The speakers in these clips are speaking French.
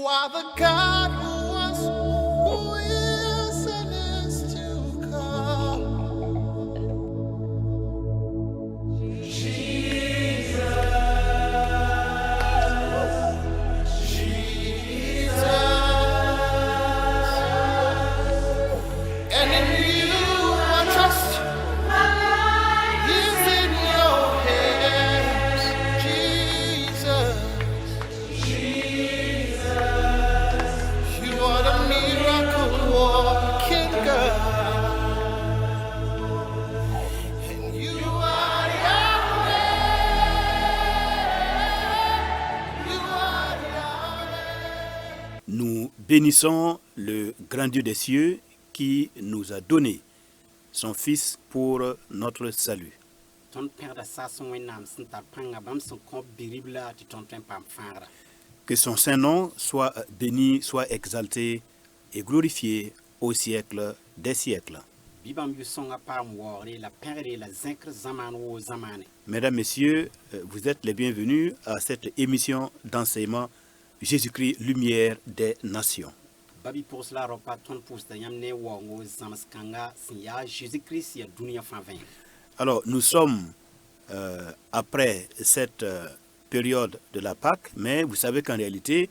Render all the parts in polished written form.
are the God who was, who is, and is to come. And in you I trust. Is in your hands, Jesus. You are the miracle working God. And you are Yahweh. You are Yahweh. Nous bénissons le grand Dieu des cieux qui nous a donné son Fils pour notre salut. Ton père de sa son wenam sin tar panga bam son ko biribla ti ton pen pam fangra. Que son saint nom soit béni, soit exalté et glorifié au siècle des siècles. Bibam yu songa pam wori la père la zinkr zaman wo zamane. Mesdames, Messieurs, vous êtes les bienvenus à cette émission d'enseignement Jésus-Christ, lumière des nations. Babi pour cela repas ton poste yamne wo ngo zamaskanga sin ya Jésus Christ ya dunia fan 20. Alors, nous sommes après cette période de la Pâque, mais vous savez qu'en réalité,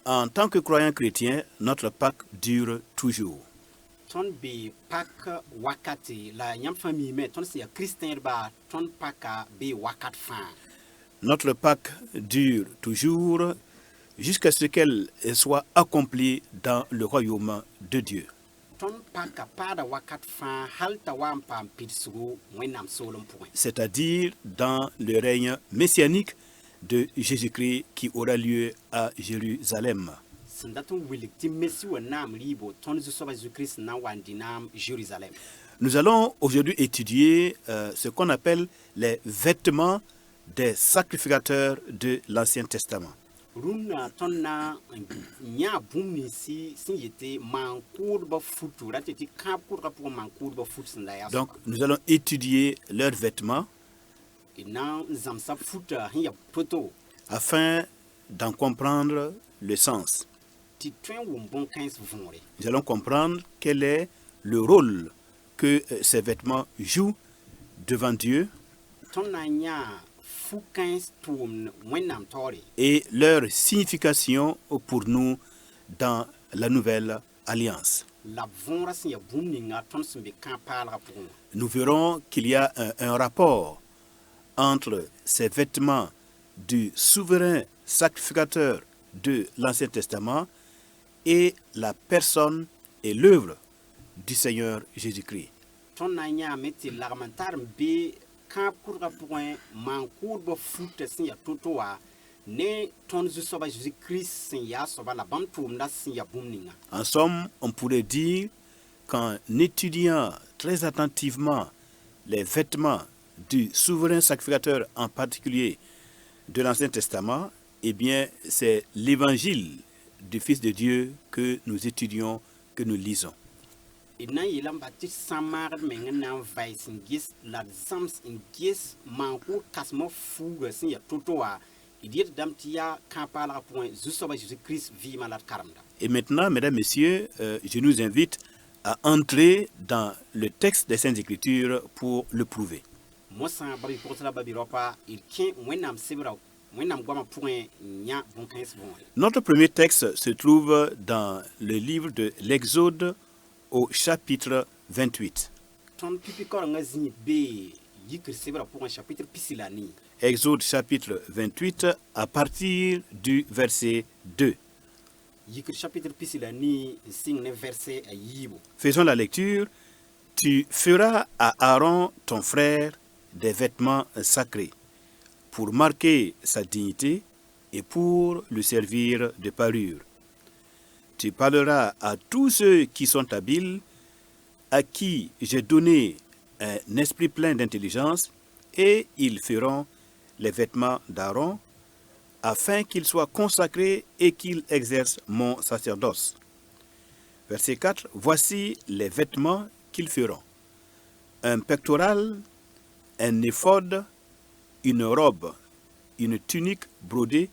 en tant que croyants chrétiens, notre Pâque dure toujours. Ton be pak wakati la yam famille mais ton c'est Christian ba ton paka be wakat fan. Notre Pâque dure toujours jusqu'à ce qu'elle soit accomplie dans le royaume de Dieu. Ton paka pada wakat fan halta wam pam pitsugo wenam solom point. C'est-à-dire dans le règne messianique de Jésus-Christ qui aura lieu à Jérusalem. Sandaton wilikti messi wa nam libo ton zusoba Jésus-Christ na wandinam Jérusalem. Nous allons aujourd'hui étudier ce qu'on appelle les vêtements des sacrificateurs de l'Ancien Testament. Runa tonna nya bumni si yete mankour ba futu rateti kapur ka pour mankour ba fut sindaya. Donc nous allons étudier leurs vêtements Ina zamsa futa hiya poto afin d'en comprendre le sens. ti twen wo bon 15 vonre. Nous allons comprendre quel est le rôle que ces vêtements jouent devant Dieu Tonna nya fu 15 tum wenam tori. et leur signification pour nous dans la nouvelle alliance. La vonra sin ya bumni nga ton sumbe kan palra pour. Nous verrons qu'il y a un rapport entre ces vêtements du souverain sacrificateur de l'Ancien Testament et la personne et l'œuvre du Seigneur Jésus-Christ. Tonna nya meti lagmantar be kan kurga pour mankour ba fut sin ya totoa ne ton zusoba Jésus-Christ sin ya soba la bam tum da sin ya bumni nga. En somme, on pourrait dire qu'en étudiant très attentivement les vêtements du souverain sacrificateur, en particulier de l'Ancien Testament, eh bien, c'est l'évangile du Fils de Dieu que nous étudions, que nous lisons. Ina yilam batis samar mengen vais ingis la sams ingis manku kasmo fuga sin ya totoa idiet damtia kampala point zusoba Jésus-Christ vi malade karamda. Et maintenant, mesdames, messieurs, je nous invite à entrer dans le texte des Saintes Écritures pour le prouver. Moi sans babi pour cela babi ropa il ken wenam sebra wenam goma point nya bon 15 bon. Notre premier texte se trouve dans le livre de l'Exode au chapitre 28. Ton pipikor ngazi be yikr sebra pour un chapitre pisilani. Exode chapitre 28 à partir du verset 2. Yikr chapitre pisilani signe verset à yibo. Faisons la lecture. Tu feras à Aaron ton frère des vêtements sacrés pour marquer sa dignité et pour le servir de parure. Tu parleras à tous ceux qui sont habiles, à qui j'ai donné un esprit plein d'intelligence, et ils feront les vêtements d'Aaron, afin qu'il soit consacré et qu'il exerce mon sacerdoce. Verset 4. Voici les vêtements qu'ils feront. Un pectoral, un éphod, une robe, une tunique brodée,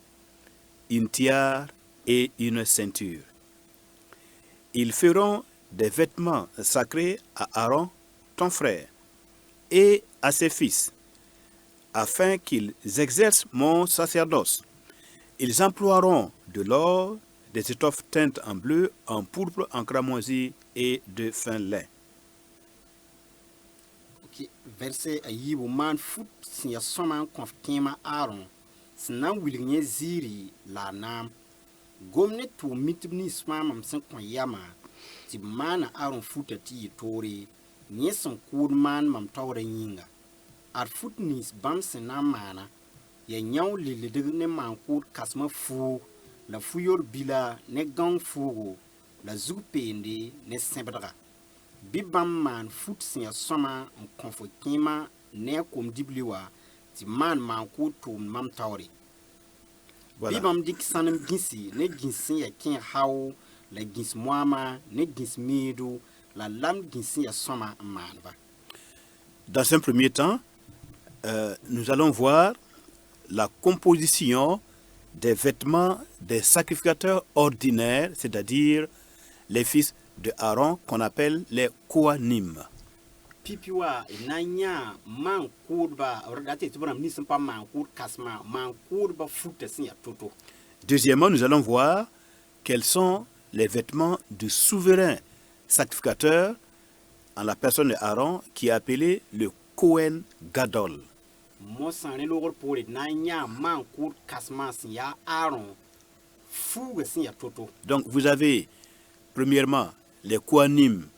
une tiare et une ceinture. Ils feront des vêtements sacrés à Aaron, ton frère, et à ses fils, afin qu'ils exercent mon sacerdoce. Ils emploieront de l'or, des étoffes teintes en bleu, en pourpre, en cramoisi et de fin lin. Ok, verset a yibu man fut sin ya soman konf kema Aaron sin nan wilgnye ziri la nam gomne to mitbni smamam sin kon yama ti man Aaron futa ti tori nye son kud man mam tawre yinga ar fut nis bam sin na mana ya nyaw lilidig ne man kud kasma fu la fuyor bila ne gang fugo la zugpende ne sembdra bibam man fut sin ya soma en konfo kima ne kom dibliwa ti man kud to mam tawre. Voilà. Bibam dik sanam ginsi ne ginsin ya kin haw la gins moama ne gins midu la lam ginsin ya soma manba. Dans un premier temps, nous allons voir la composition des vêtements des sacrificateurs ordinaires, c'est-à-dire les fils de Aaron, qu'on appelle les Kohanim. Pipiwa nanya man kurba ordate tibram nisan pa man kur kasma man kurba futa sin ya toto. Deuxièmement, nous allons voir quels sont les vêtements du souverain sacrificateur en la personne de Aaron qui est appelé le Kohen Gadol. Mosan ne logor pole nanya man kur kasma sin ya Aaron fuga sin ya toto. Donc vous avez premièrement les Kohanim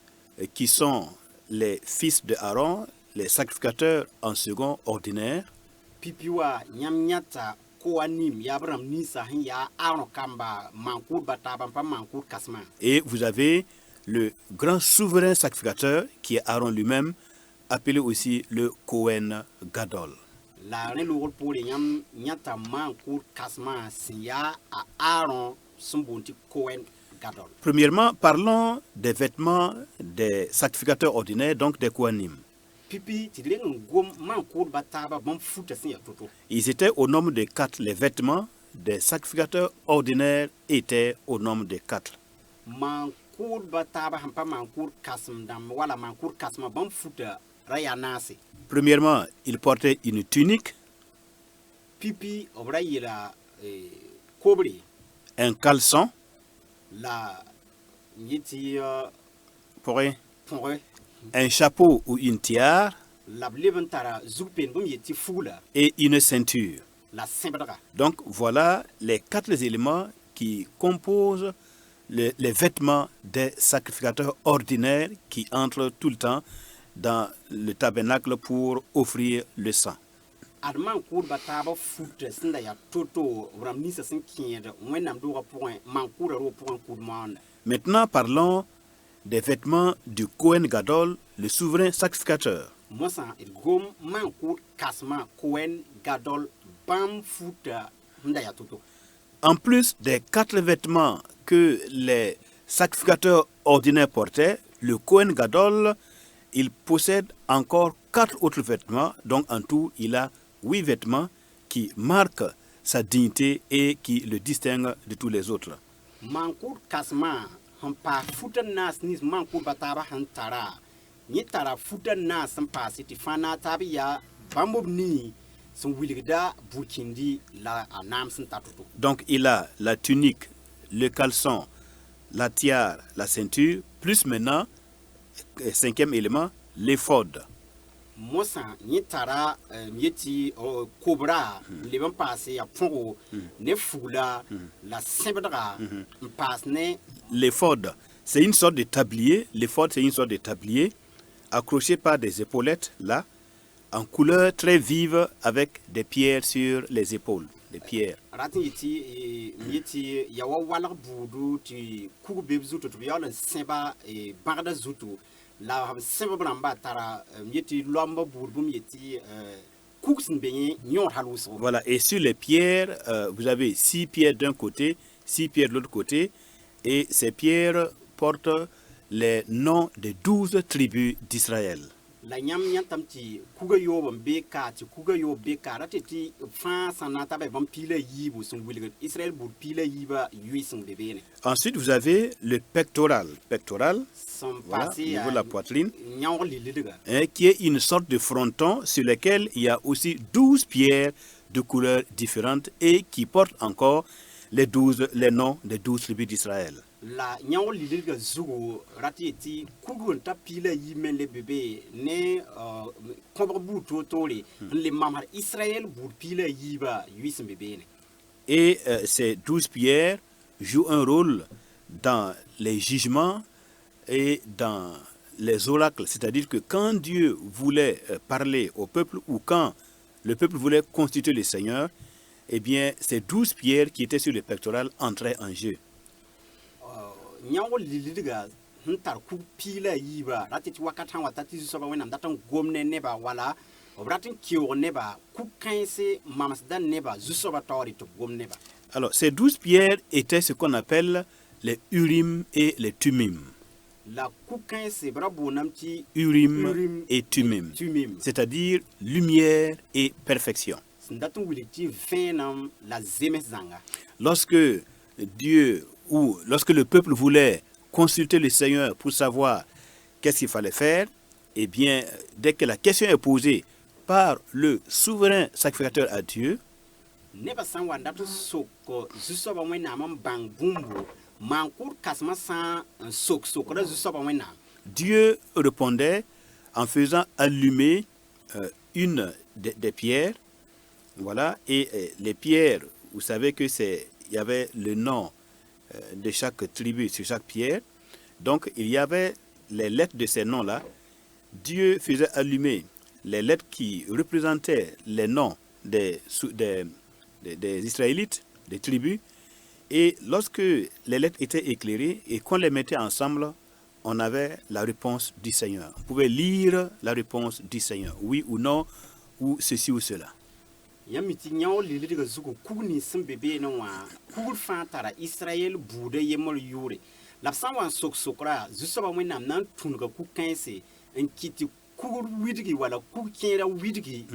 qui sont les fils de Aaron, les sacrificateurs en second ordinaire. Pipiwa nyam nyata koanim yabram nisa hin ya Aaron kamba man kur bataba pa man kur kasma. Et vous avez le grand souverain sacrificateur qui est Aaron lui-même, appelé aussi le Kohen Gadol. La ne logor pole nyam nyata man kur kasma sin ya Aaron sumbonti Kohen Gadol. Premièrement, parlons des vêtements des sacrificateurs ordinaires, donc des Kohanim. Pipi tidlen gom man kur bataba bam futa sin ya toto. Ils étaient au nombre de 4. Les vêtements des sacrificateurs ordinaires étaient au nombre de 4. Man kur bataba hampa man kur kasm dam wala man kur kasma bam futa raya nasi. Premièrement, ils portaient une tunique, Pipi obra yira kobri un caleçon, la yiti pourrait, ponre un chapeau ou une tiare la levantara zupen bum yiti fula et une ceinture. la sembra. Donc voilà les 4 éléments qui composent les vêtements des sacrificateurs ordinaires qui entrent tout le temps dans le tabernacle pour offrir le sang. Adman kur bataba futa sinda ya toto ram nisa sin kiende wenam do point man kur ro point kur man. Maintenant parlons des vêtements du Kohen Gadol, le souverain sacrificateur. Mosa it gom man kur kasma Kohen Gadol bam futa nda ya toto. En plus des 4 vêtements que les sacrificateurs ordinaires portaient, le Kohen Gadol, il possède encore 4 autres vêtements, donc en tout il a 8 vêtements qui marquent sa dignité et qui le distinguent de tous les autres. Mankur kasma hampa futa nas nis mankur bataba hantara ni tara futa nas hampa siti fana tabiya bambob ni son wilgda bukindi la anam sin tatuto. Donc il a la tunique, le caleçon, la tiare, la ceinture, plus maintenant, 5e élément, l'éphod. Mosa ni tara yeti cobra le ban passé ya pongo ne fula la sembra passe ne. L'éphod, c'est une sorte de tablier. L'éphod, c'est une sorte de tablier accroché par des épaulettes là, en couleur très vive avec des pierres sur les épaules, des pierres. Ratin yeti ya wala budu ti kugu bebzuto to yala semba barda zuto la semba bramba tara yeti lomba burbum yeti kuksin benye nyon haluso. Voilà, et sur les pierres, vous avez 6 pierres d'un côté, 6 pierres de l'autre côté, et ces pierres portent les noms des 12 tribus d'Israël. la nyam yantam ti kuga yo bon beka ti kuga yo beka rateti fa sanata be bon pile yibu sun wilga Israël bu pile yiba yuisin bebene. Ensuite, vous avez le pectoral. Pectoral, Son voilà, au passé niveau de la poitrine, nyang liliga. qui est une sorte de fronton sur lequel il y a aussi 12 pierres de couleurs différentes et qui portent encore les noms des 12 tribus d'Israël. La nyang liliga zugo rateti kugun ta pile yimen le bébé ne kobre bu totole le mamar Israël bu pile yiba yuisin bebene. Et ces 12 pierres jouent un rôle dans les jugements et dans les oracles. C'est-à-dire que quand Dieu voulait parler au peuple ou quand le peuple voulait constituer le Seigneur, eh bien, ces 12 pierres qui étaient sur le pectoral entraient en jeu. Nyango liliga ntar ku pila yiba rateti wakatan watati soba wenam datan gomne neba wala obratin kiyo neba ku kainse mamasdan neba zusoba tori to gomne ba. Alors, ces 12 pierres étaient ce qu'on appelle les Urim et les Tumim. La ku kainse brabo namti Urim et Tumim. C'est-à-dire lumière et perfection. Sindatun wiliti venam la zemezanga. Lorsque Dieu ou lorsque le peuple voulait consulter le Seigneur pour savoir qu'est-ce qu'il fallait faire, eh bien, dès que la question est posée par le souverain sacrificateur à Dieu, Neba san wandatu soko zusoba wenam bang bumbu mankur kasma san sok sokora zusoba wenam. Dieu répondait en faisant allumer une des pierres. Voilà, et les pierres, vous savez que il y avait le nom de chaque tribu sur chaque pierre. Donc, il y avait les lettres de ces noms-là. Dieu faisait allumer les lettres qui représentaient les noms des Israélites, des tribus. Et lorsque les lettres étaient éclairées et qu'on les mettait ensemble, on avait la réponse du Seigneur. On pouvait lire la réponse du Seigneur, oui ou non, ou ceci ou cela. Yamiti nyawo liliga zugo kugni simbebe no wa kugur fatara Israël bude yemol yure lapsan wan sok sokra zusoba wenam nan tunga ku kainse en kiti kugur widigi wala ku kera widigi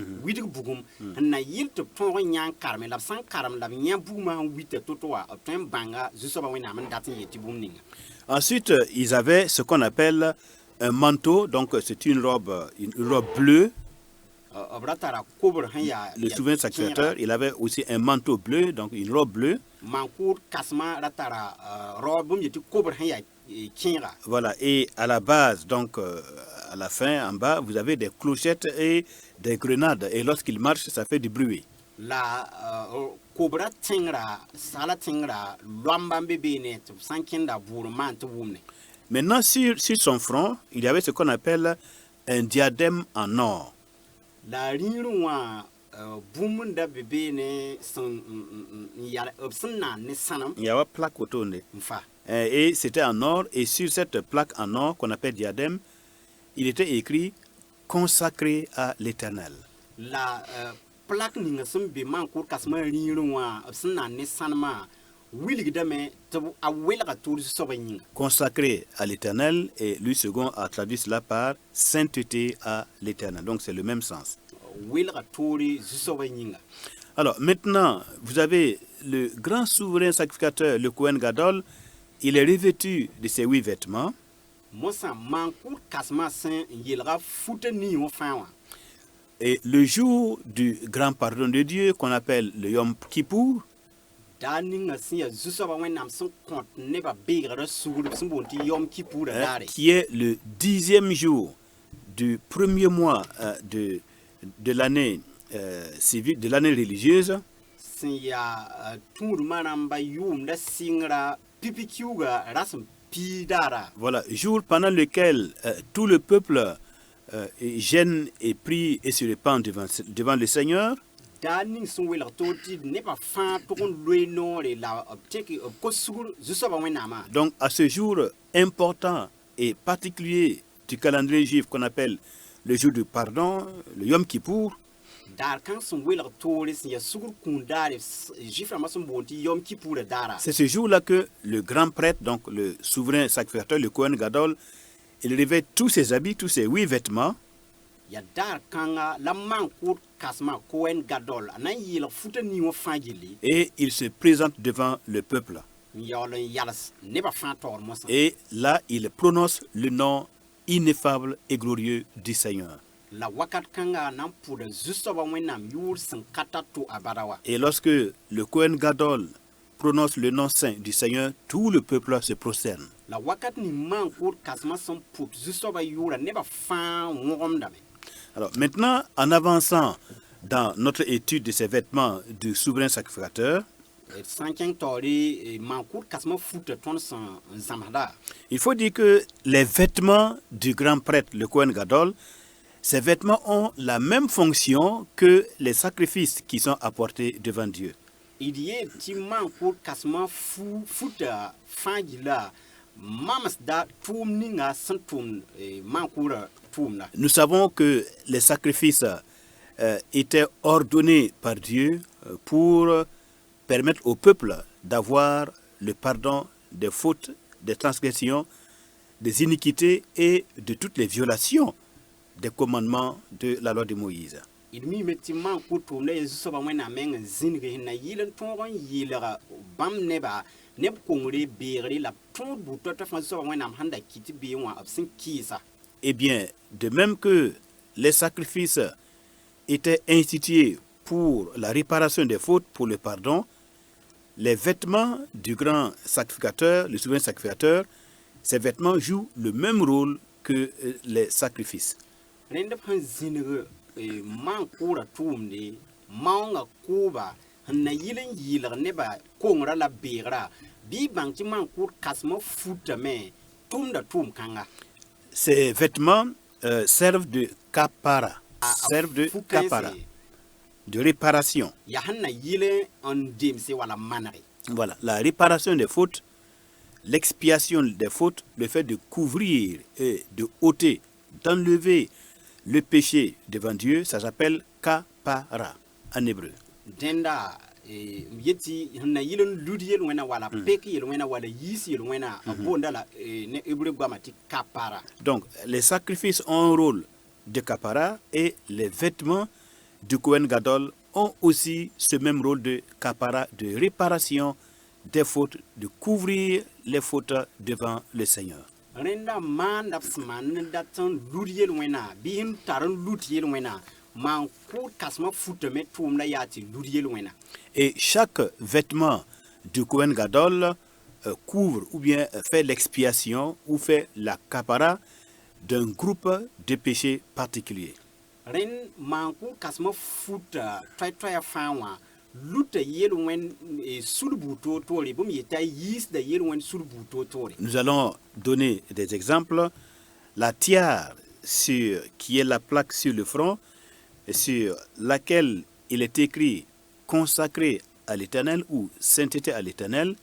bugum na yilto ton nyan karme lapsan karam la nyan buguma witte totoa ton banga zusoba wenam datin yeti bumninga. Ensuite, ils avaient ce qu'on appelle un manteau, donc c'est une robe bleue. Le souverain sacrificateur, il avait aussi un manteau bleu, donc une robe bleue. Voilà, et à la base, donc à la fin, en bas, vous avez des clochettes et des grenades. Et lorsqu'il marche, ça fait du bruit. Maintenant, sur son front, il y avait ce qu'on appelle un diadème en or. La rinwa bumunda bébé ne son yara obsna ne sanam. Il y avait plaque autour de. Et c'était en or, et sur cette plaque en or qu'on appelle diadème, il était écrit consacré à l'Éternel. La plaque n'inga sombe man kur kasma rinwa obsna ne sanama. Consacré à l'Éternel, et Louis II a traduit cela par sainteté à l'Éternel. Donc c'est le même sens. Alors maintenant, vous avez le grand souverain sacrificateur, le Kohen Gadol. Il est revêtu de ses 8 vêtements. Et le jour du grand pardon de Dieu, qu'on appelle le Yom Kippour, qui est le 10e jour du premier mois de l'année civile, de l'année religieuse. Voilà, jour pendant lequel tout le peuple gêne et prie et se répand devant le Seigneur. Donc à ce jour important et particulier du calendrier juif qu'on appelle le jour du pardon, le Yom Kippour, c'est ce jour-là que le grand prêtre, donc le souverain sacrificateur, le Kohen Gadol, il revêt tous ses habits, tous ses 8 vêtements. ya dar kanga la mankour kasma Cohen Gadol nan yil futa ni wo fangili et il se présente devant le peuple. yolon yalas ne ba fan tor mo san Et là, il prononce le nom ineffable et glorieux du Seigneur. la wakat kanga nan pour de juste ba wenam yur san kata to abadawa Et lorsque le Kohen Gadol prononce le nom saint du Seigneur, tout le peuple se prosterne. la wakat ni mankour kasma san pour juste ba yura ne ba fan ngom dame. Alors maintenant, en avançant dans notre étude de ces vêtements du souverain sacrificateur, Sanking tori mankour kasma futa ton san zamada. il faut dire que les vêtements du grand prêtre, le Kohen Gadol, ces vêtements ont la même fonction que les sacrifices qui sont apportés devant Dieu. Idie ti mankour kasma futa fangila mamas da tum ninga santum mankour tumna. Nous savons que les sacrifices étaient ordonnés par Dieu pour permettre au peuple d'avoir le pardon des fautes, des transgressions, des iniquités et de toutes les violations des commandements de la loi de Moïse. Idmi meti mankour tumna yesu soba wena menga zinge na yilen tongon yilera bam neba neb kongre beere la ton buto ta fan soba wena handa kiti be wa absin kisa. Eh bien, de même que les sacrifices étaient institués pour la réparation des fautes, pour le pardon, les vêtements du grand sacrificateur, le souverain sacrificateur, ces vêtements jouent le même rôle que les sacrifices. Rende pan zinge mankour tumne manga kuba na yilen yiler neba kongra la beera bi banki mankour kasma futa me tumda tum kanga. Ces vêtements servent de kapara, servent de kapara, de réparation. Ya hanna yile on demse wala manari. Voilà, la réparation des fautes, l'expiation des fautes, le fait de couvrir et de ôter, d'enlever le péché devant Dieu, ça s'appelle kapara en hébreu. Denda yeti hanna yilen ludiel wena wala peki yel wena wala yisi yel wena bonda la ne hébreu gwamati kapara. Donc, les sacrifices ont un rôle de kapara et les vêtements du Kohen Gadol ont aussi ce même rôle de kapara, de réparation des fautes, de couvrir les fautes devant le Seigneur. Renda man dapsman datan ludiel wena bihim taran ludiel wena man kur kasma futeme tumna yati ludiel wena. Et chaque vêtement du Kohen Gadol couvre ou bien fait l'expiation ou fait la kapara d'un groupe de péchés particuliers. Ren manku kasma futa try fanwa luta yel wen sulbuto tori bum yeta yis da yel wen sulbuto tori. Nous allons donner des exemples. La tiare qui est la plaque sur le front, sur laquelle il est écrit consacré à l'Éternel ou sainteté à l'Éternel.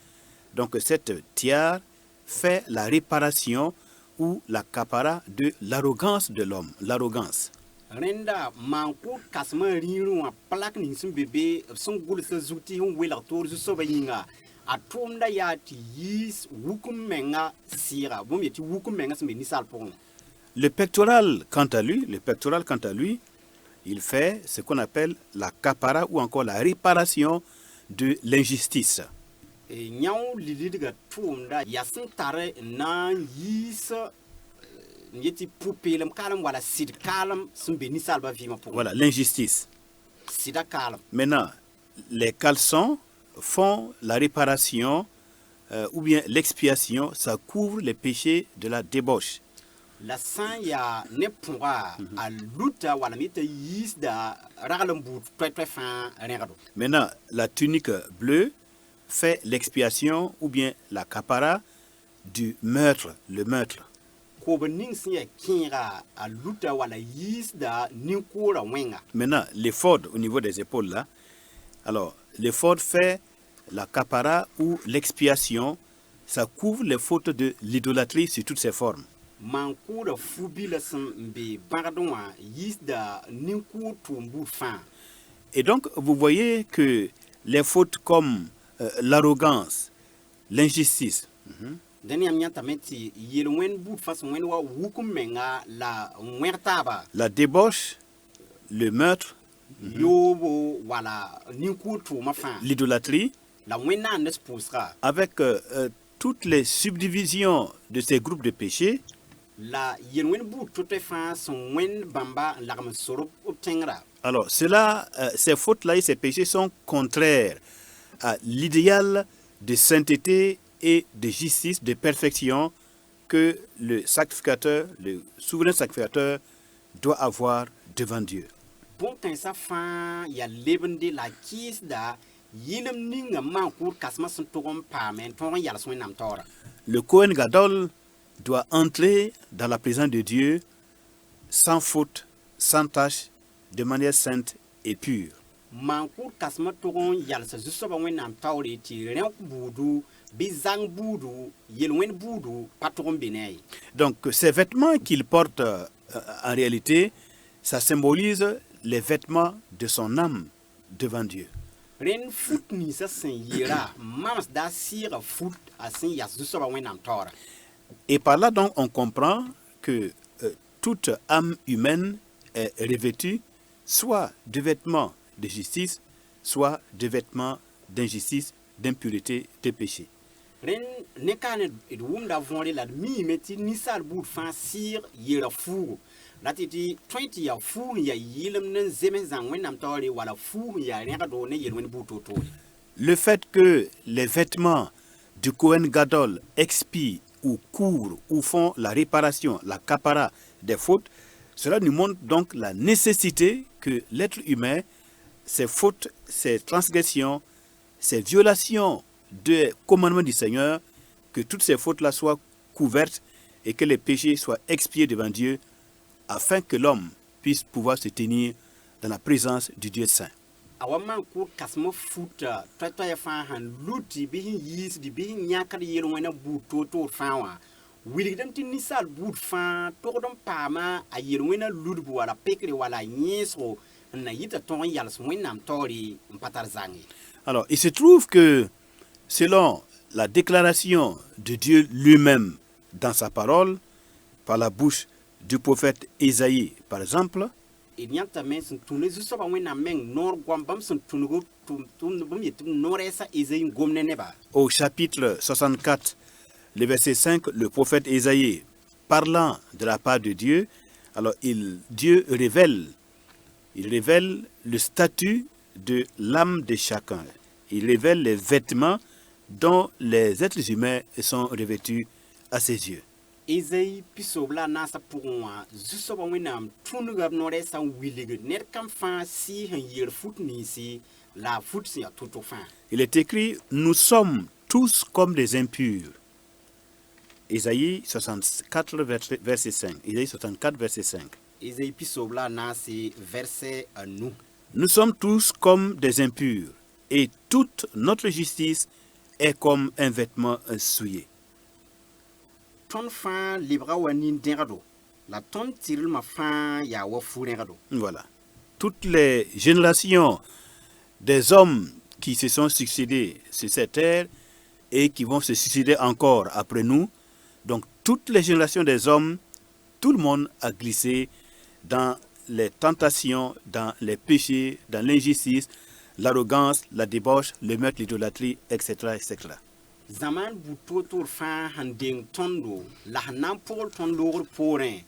Donc cette tiare fait la réparation ou la kapara de l'arrogance de l'homme, l'arrogance. Renda manku kasma riru a plak ning sun bebe sun gul sa zuti hun wela tor zu soba yinga atumda yati yis wukum menga sira bum yeti wukum menga sun be nisal pon. Le pectoral quant à lui, il fait ce qu'on appelle la kapara ou encore la réparation de l'injustice. Nyaw lidiga tumda yasin tare na yis yeti poupelem kalam wala sid kalam sun be nisal ba vima pon. Voilà, l'injustice. Sida kalam. Maintenant, les caleçons font la réparation ou bien l'expiation, ça couvre les péchés de la débauche. La san ya ne pourra a luta wala mita yis da ragalam bout très fin regado. Maintenant, la tunique bleue fait l'expiation ou bien la kapara du meurtre, le meurtre. Ko bening sin ya kinra a luta wala yis da ninkura wenga. Maintenant, l'éphod au niveau des épaules là, alors l'éphod fait la kapara ou l'expiation, ça couvre les fautes de l'idolâtrie sous toutes ses formes. Mankura fubi la san be bardonwa yis da ninkur tumbu fin. Et donc, vous voyez que les fautes comme l'arrogance, l'injustice, dẽn yãmb yãtame tɩ yel-wẽnd buud fãs wẽnd wa wukum menga la wẽg taaba la débauche, le meurtre, yoobo wala nin-kʋʋr tʋʋmã fãa l'idolâtrie, la wẽnnaand s pʋʋsga avec toutes les subdivisions de ces groupes de péchés, la yel-wẽnd buud to-toɛ fãa sẽn wẽnd bãmba n lagm n sorb b tẽngrã. alors ces fautes-là et ces péchés sont contraires à l'idéal de sainteté et de justice, de perfection que le sacrificateur, le souverain sacrificateur doit avoir devant Dieu. Bõn-kãensã fãa yaa lebende la kɩɩsda yɩlem ninga maan-kʋʋd kãsmã sẽn tog n paame n tõog n yals wẽnnaam taoora. Le Kohen Gadol doit entrer dans la présence de Dieu sans faute, sans tache, de manière sainte et pure. Maan-kʋʋd kãsmã tog n yalsa zu-soabã wẽnnaam taoore tɩ rẽk buudu bɩ zãng buudu yel-wẽnd buudu pa tog n be ne a ye. Donc ces vêtements qu'il porte en réalité, ça symbolise les vêtements de son âme devant Dieu. Rẽnd fut ninsã sẽn yeera mams daa sɩɩga fut a sẽn yas zu-soabã wẽnnaam taoora. Et par là donc on comprend que toute âme humaine est revêtue soit de vêtements de justice, soit de vêtements d'injustice, d'impureté, de péché. Rẽnd ne kaan d wʋmda võore la d miime tɩ ninsaal buud fãa sɩɩg yeera fuugu la tɩ tɩ tõe tɩ yaa fuug n yaa yɩlem ne zems zãng wẽnnaam taoore wala fuug n yaa rẽgdo ne yel-wẽnd buud to-toore. Le fait que les vêtements du Kohen Gadol expient ou couvrent ou font la réparation, la capara des fautes, cela nous montre donc la nécessité que l'être humain, ses fautes, ses transgressions, ses violations des commandements du Seigneur, que toutes ces fautes-là soient couvertes et que les péchés soient expiés devant Dieu afin que l'homme puisse pouvoir se tenir dans la présence du Dieu saint. Awa maan-kʋʋd kãsmã futa toɛ-toɛɛ fãa sãn luti bɩ sẽn yiisdi bɩ sẽn yãkd yel-wẽnã buud toor-toor fãa wã wilgdame tɩ ninsaal buud fãa togd n paama a yel-wẽnã ludb wala pekre wala yẽesgo n na yɩta tõg n yals wẽnnaam taoore n pa tar zãng ye. Alors, il se trouve que selon la déclaration de Dieu lui-même dans sa parole, par la bouche du prophète Ésaïe, par exemple, d yãtame sẽn tũne zu-soabã wẽnnaam meng noor goam bãmb sẽn tũngo bãmb yetɩ b noorɛɛsã Ésaï n gom ne nebã. au chapitre 64, le verset 5, le prophète Ésaïe, parlant de la part de Dieu, alors Dieu révèle le statut de l'âme de chacun. Il révèle les vêtements dont les êtres humains sont revêtus à ses yeux. Ésaï pisob la naasã pʋgẽ wã zu-soabã wẽnnaam tũnga b noorɛɛsã n wilgd ned kam fãa sɩɩs n yeer fut ninsi la fut sẽn yaa to-to fãa. Il est écrit, nous sommes tous comme des impurs. Ésaïe 64, verset 5. Ésaïe 64, verset 5. Ésaï pisob la naase verset a nu. Nous sommes tous comme des impurs, et toute notre justice est comme un vêtement souillé. Tõnd fãa lebga wa nin-dẽgdo la tõnd tɩrlmã fãa yaa wa fu-rẽgdo. Voilà. Toutes les générations des hommes qui se sont succédés sur cette terre et qui vont se succéder encore après nous, donc toutes les générations des hommes, tout le monde a glissé dans les tentations, dans les péchés, dans l'injustice, l'arrogance, la débauche, le meurtre, l'idolâtrie, etc., etc. Zaman buud toor-toor fãa sẽn deng tõndo la sẽn na n pʋgl tõnd loogr poorẽ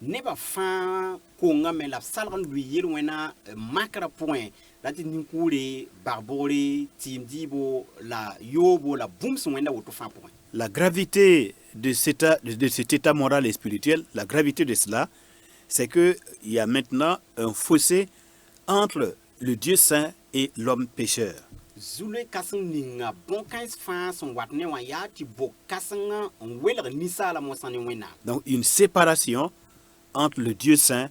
nebã fãa kongame la b salg n lʋɩ yel-wẽna makrã pʋgẽ la tɩ nin-kʋʋre bag-bogre tɩɩm dɩɩbo la yoobo la bũmb sẽn wẽnda woto fãa pʋgẽ. La gravité de cet état moral et spirituel, la gravité de cela, c'est qu'il y a maintenant un fossé entre le Dieu saint et l'homme pécheur. Zule kãseng ninga bõn-kãens fãa sẽn wat ne wã yaa tɩ bok kãsengã n welg ninsaala mosã ne wẽnnaam. Donc une séparation entre le Dieu saint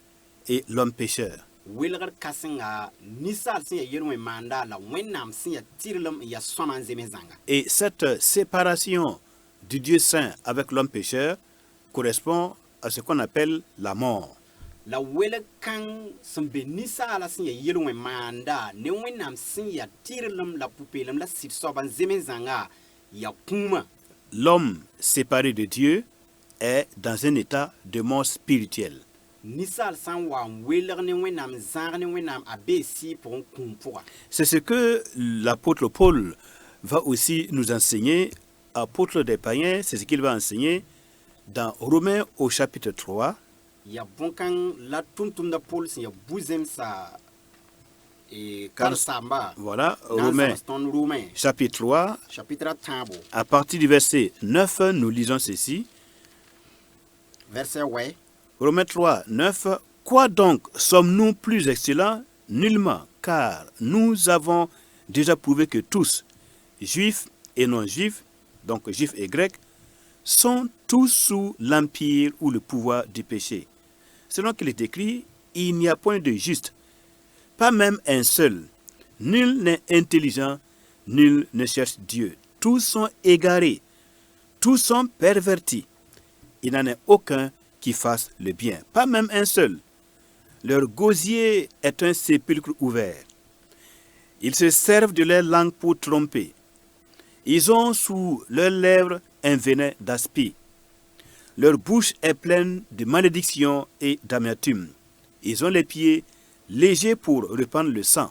et l'homme pécheur. Welgd kãsenga ninsaal sẽn yaa yel-wẽ maanda la wẽnnaam sẽn yaa tɩrlem n yaa sõama n zems zãnga. Et cette séparation du Dieu saint avec l'homme pécheur correspond à ce qu'on appelle la mort. La welg kãng sẽn be ninsaala sẽn yaa yel-wẽ maanda ne wẽnnaam sẽn yaa tɩrlem la pʋ-peelem la sɩd soabã n zems zãnga yaa kũumã. l'homme séparé de Dieu est dans un état de mort spirituelle. ninsal sã n wa n welg ne wẽnnaam zãag ne wẽnnaam a bee sɩ pʋgẽ kũum pʋga C'est ce que l'apôtre Paul va aussi nous enseigner, apôtre des païens, c'est ce qu'il va enseigner dans Romains au chapitre 3, ya bõn-kãng la tʋmtʋmda pol sẽn ya bu-zẽmsa karen-saamba voilà, na n Romains zãms tõnd Romain chapitre 3, chapitre a tãabo à partir du verset 9, nous lisons ceci. verset wɛ Romains 3, 9. Quoi donc sommes-nous plus excellents? Nullement, car nous avons déjà prouvé que tous, juifs et non-juifs, donc juifs et grecs, sont tous sous l'empire ou le pouvoir du péché. Selon qu'il est écrit, il n'y a point de juste, pas même un seul. Nul n'est intelligent, nul ne cherche Dieu. Tous sont égarés, tous sont pervertis. Il n'en est aucun qui fasse le bien, pas même un seul. Leur gosier est un sépulcre ouvert. Ils se servent de leur langue pour tromper. Ils ont sous leurs lèvres un venin d'aspi. Leur bouche est pleine de malédiction et d'amertume. Ils ont les pieds légers pour répandre le sang.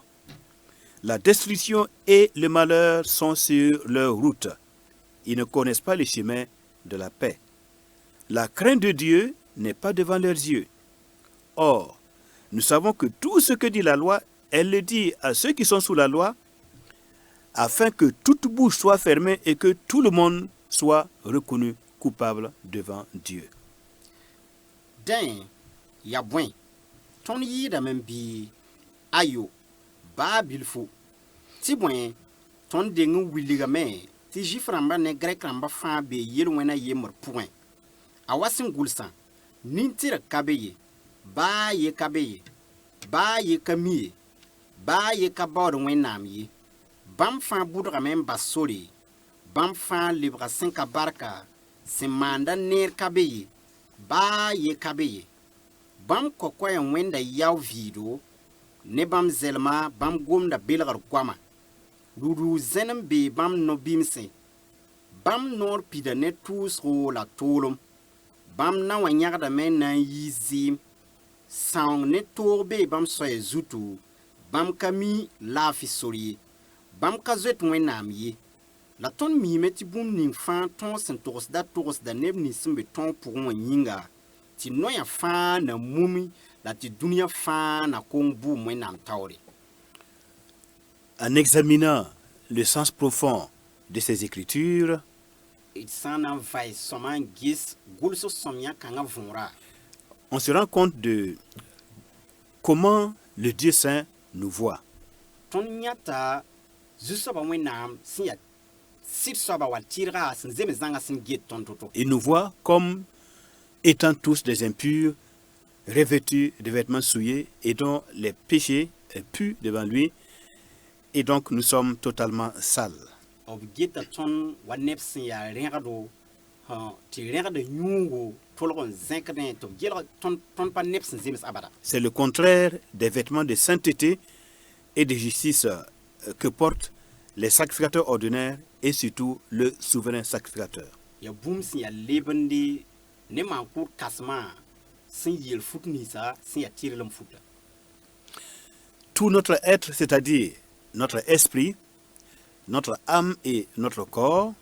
La destruction et le malheur sont sur leur route. Ils ne connaissent pas les chemins de la paix. La crainte de Dieu n'est pas devant leurs yeux. Or, nous savons que tout ce que dit la loi, elle le dit à ceux qui sont sous la loi, afin que toute bouche soit fermée et que tout le monde soit reconnu coupable devant Dieu. dẽ ya bõe tõnd yɩɩdame n bɩ ayo baa bilfo tɩ bõe tõnd deng n wilgame tɩ zif rãmba ne grɛk rãmba fãa bee yel-wẽna yembr pʋgẽ a wa sẽn gʋlsã nin-tɩrg ka be ye baa ye ka be ye baa ye ka mi ye baa ye ka baood wẽnnaam ye bãmb fãa bʋdgame n bas sore bãmb fãa lebga sẽn ka barka sẽn maanda neer ka be ye baa ye ka be ye bãmb kokoɛ n wẽnda yao vɩɩdo ne bãmb zɛlma bãmb gomda belgr goama ruru zẽn n bee bãmb no-bɩmse bãmb noor pida ne tʋʋsgo la toolem bãmb na wã yãgdame na n yɩ zɩɩm sãong ne toog bee bãmb soɛɛ zutu bãmb ka mi laafɩ sor ye bãmb ka zoet wẽnnaam ye la tõnd miime tɩ bũmb ning fãa tõog sẽn togsda neb nins sẽn be tõog pʋgẽ wã yĩnga tɩ noyã fãa na mumi la tɩ dũniyã fãa na kong buum wẽnnaam taoore. En examinant le sens profond de ces écritures, d sã n na n vae sõma n ges gʋlsg sõm yã-kãngã võora on se rend compte de comment le Dieu Saint nous voit. tõnd yãta zu-soabã wẽnnaam sẽn yaa sɩd soaba wa tɩrga sẽn zems zãnga sẽn get tõnd to-to Il nous voit comme étant tous des impurs, revêtus de vêtements souillés et dont les péchés puent devant lui, et donc nous sommes totalement sales. b geta tõnd wa neb sẽn yaa rẽgdo tɩ rẽgd yũugo tolg n zẽkdẽ tɩ b gelg tõnd pa neb sẽn zems abada C'est le contraire des vêtements de sainteté et de justice que portent les sacrificateurs ordinaires et surtout le souverain sacrificateur. ya bũmb sẽn yaa lebende ne maan-kʋʋd kãsmã sẽn yeel fut ninsã sẽn yaa tɩrlem futa Tout notre être, c'est-à-dire notre esprit, notre âme et notre corps,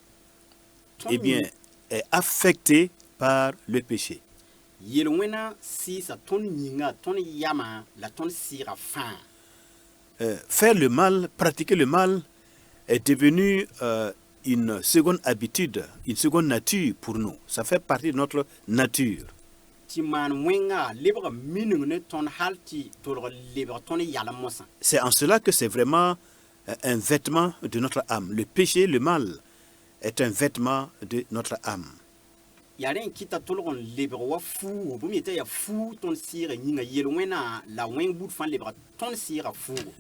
eh bien, est affecté par le péché. yel-wẽna sɩɩsa tõnd yĩnga tõnd yama la tõnd sɩɩga fãa Faire le mal, pratiquer le mal est devenu une seconde habitude, une seconde nature pour nous. Ça fait partie de notre nature. tɩ maan wẽnga lebga mining ne tõnd hal tɩ tolg lebg tõnd yalem mosã C'est en cela que c'est vraiment un vêtement de notre âme. Le péché, le mal, est un vêtement de notre âme. yaa rẽ n kɩta tolg n lebg wa fuugo bũmb yetã yaa fuu tõnd sɩɩga yĩnga yel-wẽna la wẽng bud fãa lebga tõnd sɩɩga fuugo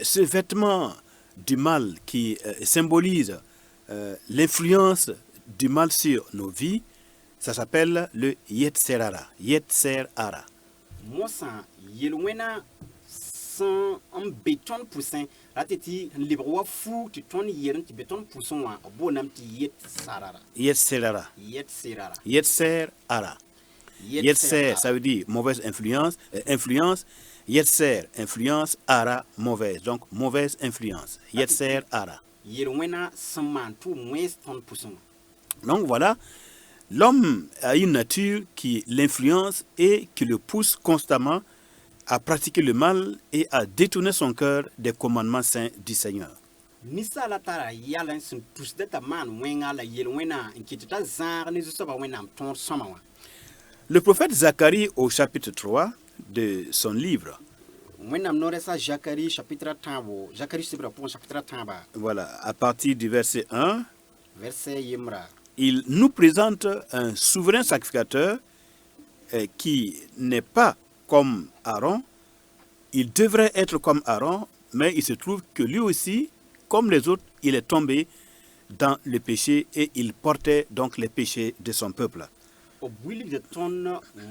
Ce vêtement du mal qui symbolise l'influence du mal sur nos vies, ça s'appelle le Yetzer Hara. Yetzer Hara. mosã yel-wẽna sẽn n be tõnd pʋsẽ rate tɩ n lebg wa fuug tɩ tõnd yeer tɩ be tõnd pʋsẽ wã b boondame tɩ yet sarara Yetserara. yet serara Yetser ara. Yetser, ça veut dire mauvaise influence. Influence. Yetser, influence. Ara, mauvaise. Donc, mauvaise influence. Yetser ara. yel wẽna sẽn maan tɩ b wẽes tõnd pʋsẽ wã Donc voilà, l'homme a une nature qui l'influence et qui le pousse constamment à pratiquer le mal et à détourner son cœur des commandements saints du Seigneur. ninsaala tara yɛl n sẽn tusda t'a maan wẽnga la yel wẽna n kɩt tɩ t'a zãag ne zu-soabã wẽnnaam tõod sõma wã Le prophète Zacharie, au chapitre 3 de son livre, wẽnnaam noorɛsa Zacharie chapitre tãabo Zacharie sɩbrã pʋgẽ chapitre tãaba voilà, à partir du verset 1, verset yembra il nous présente un souverain sacrificateur qui n'est pas comme Aaron. Il devrait être comme Aaron, mais il se trouve que lui aussi, comme les autres, il est tombé dans le péché et il portait donc les péchés de son peuple. b wilgda tõnd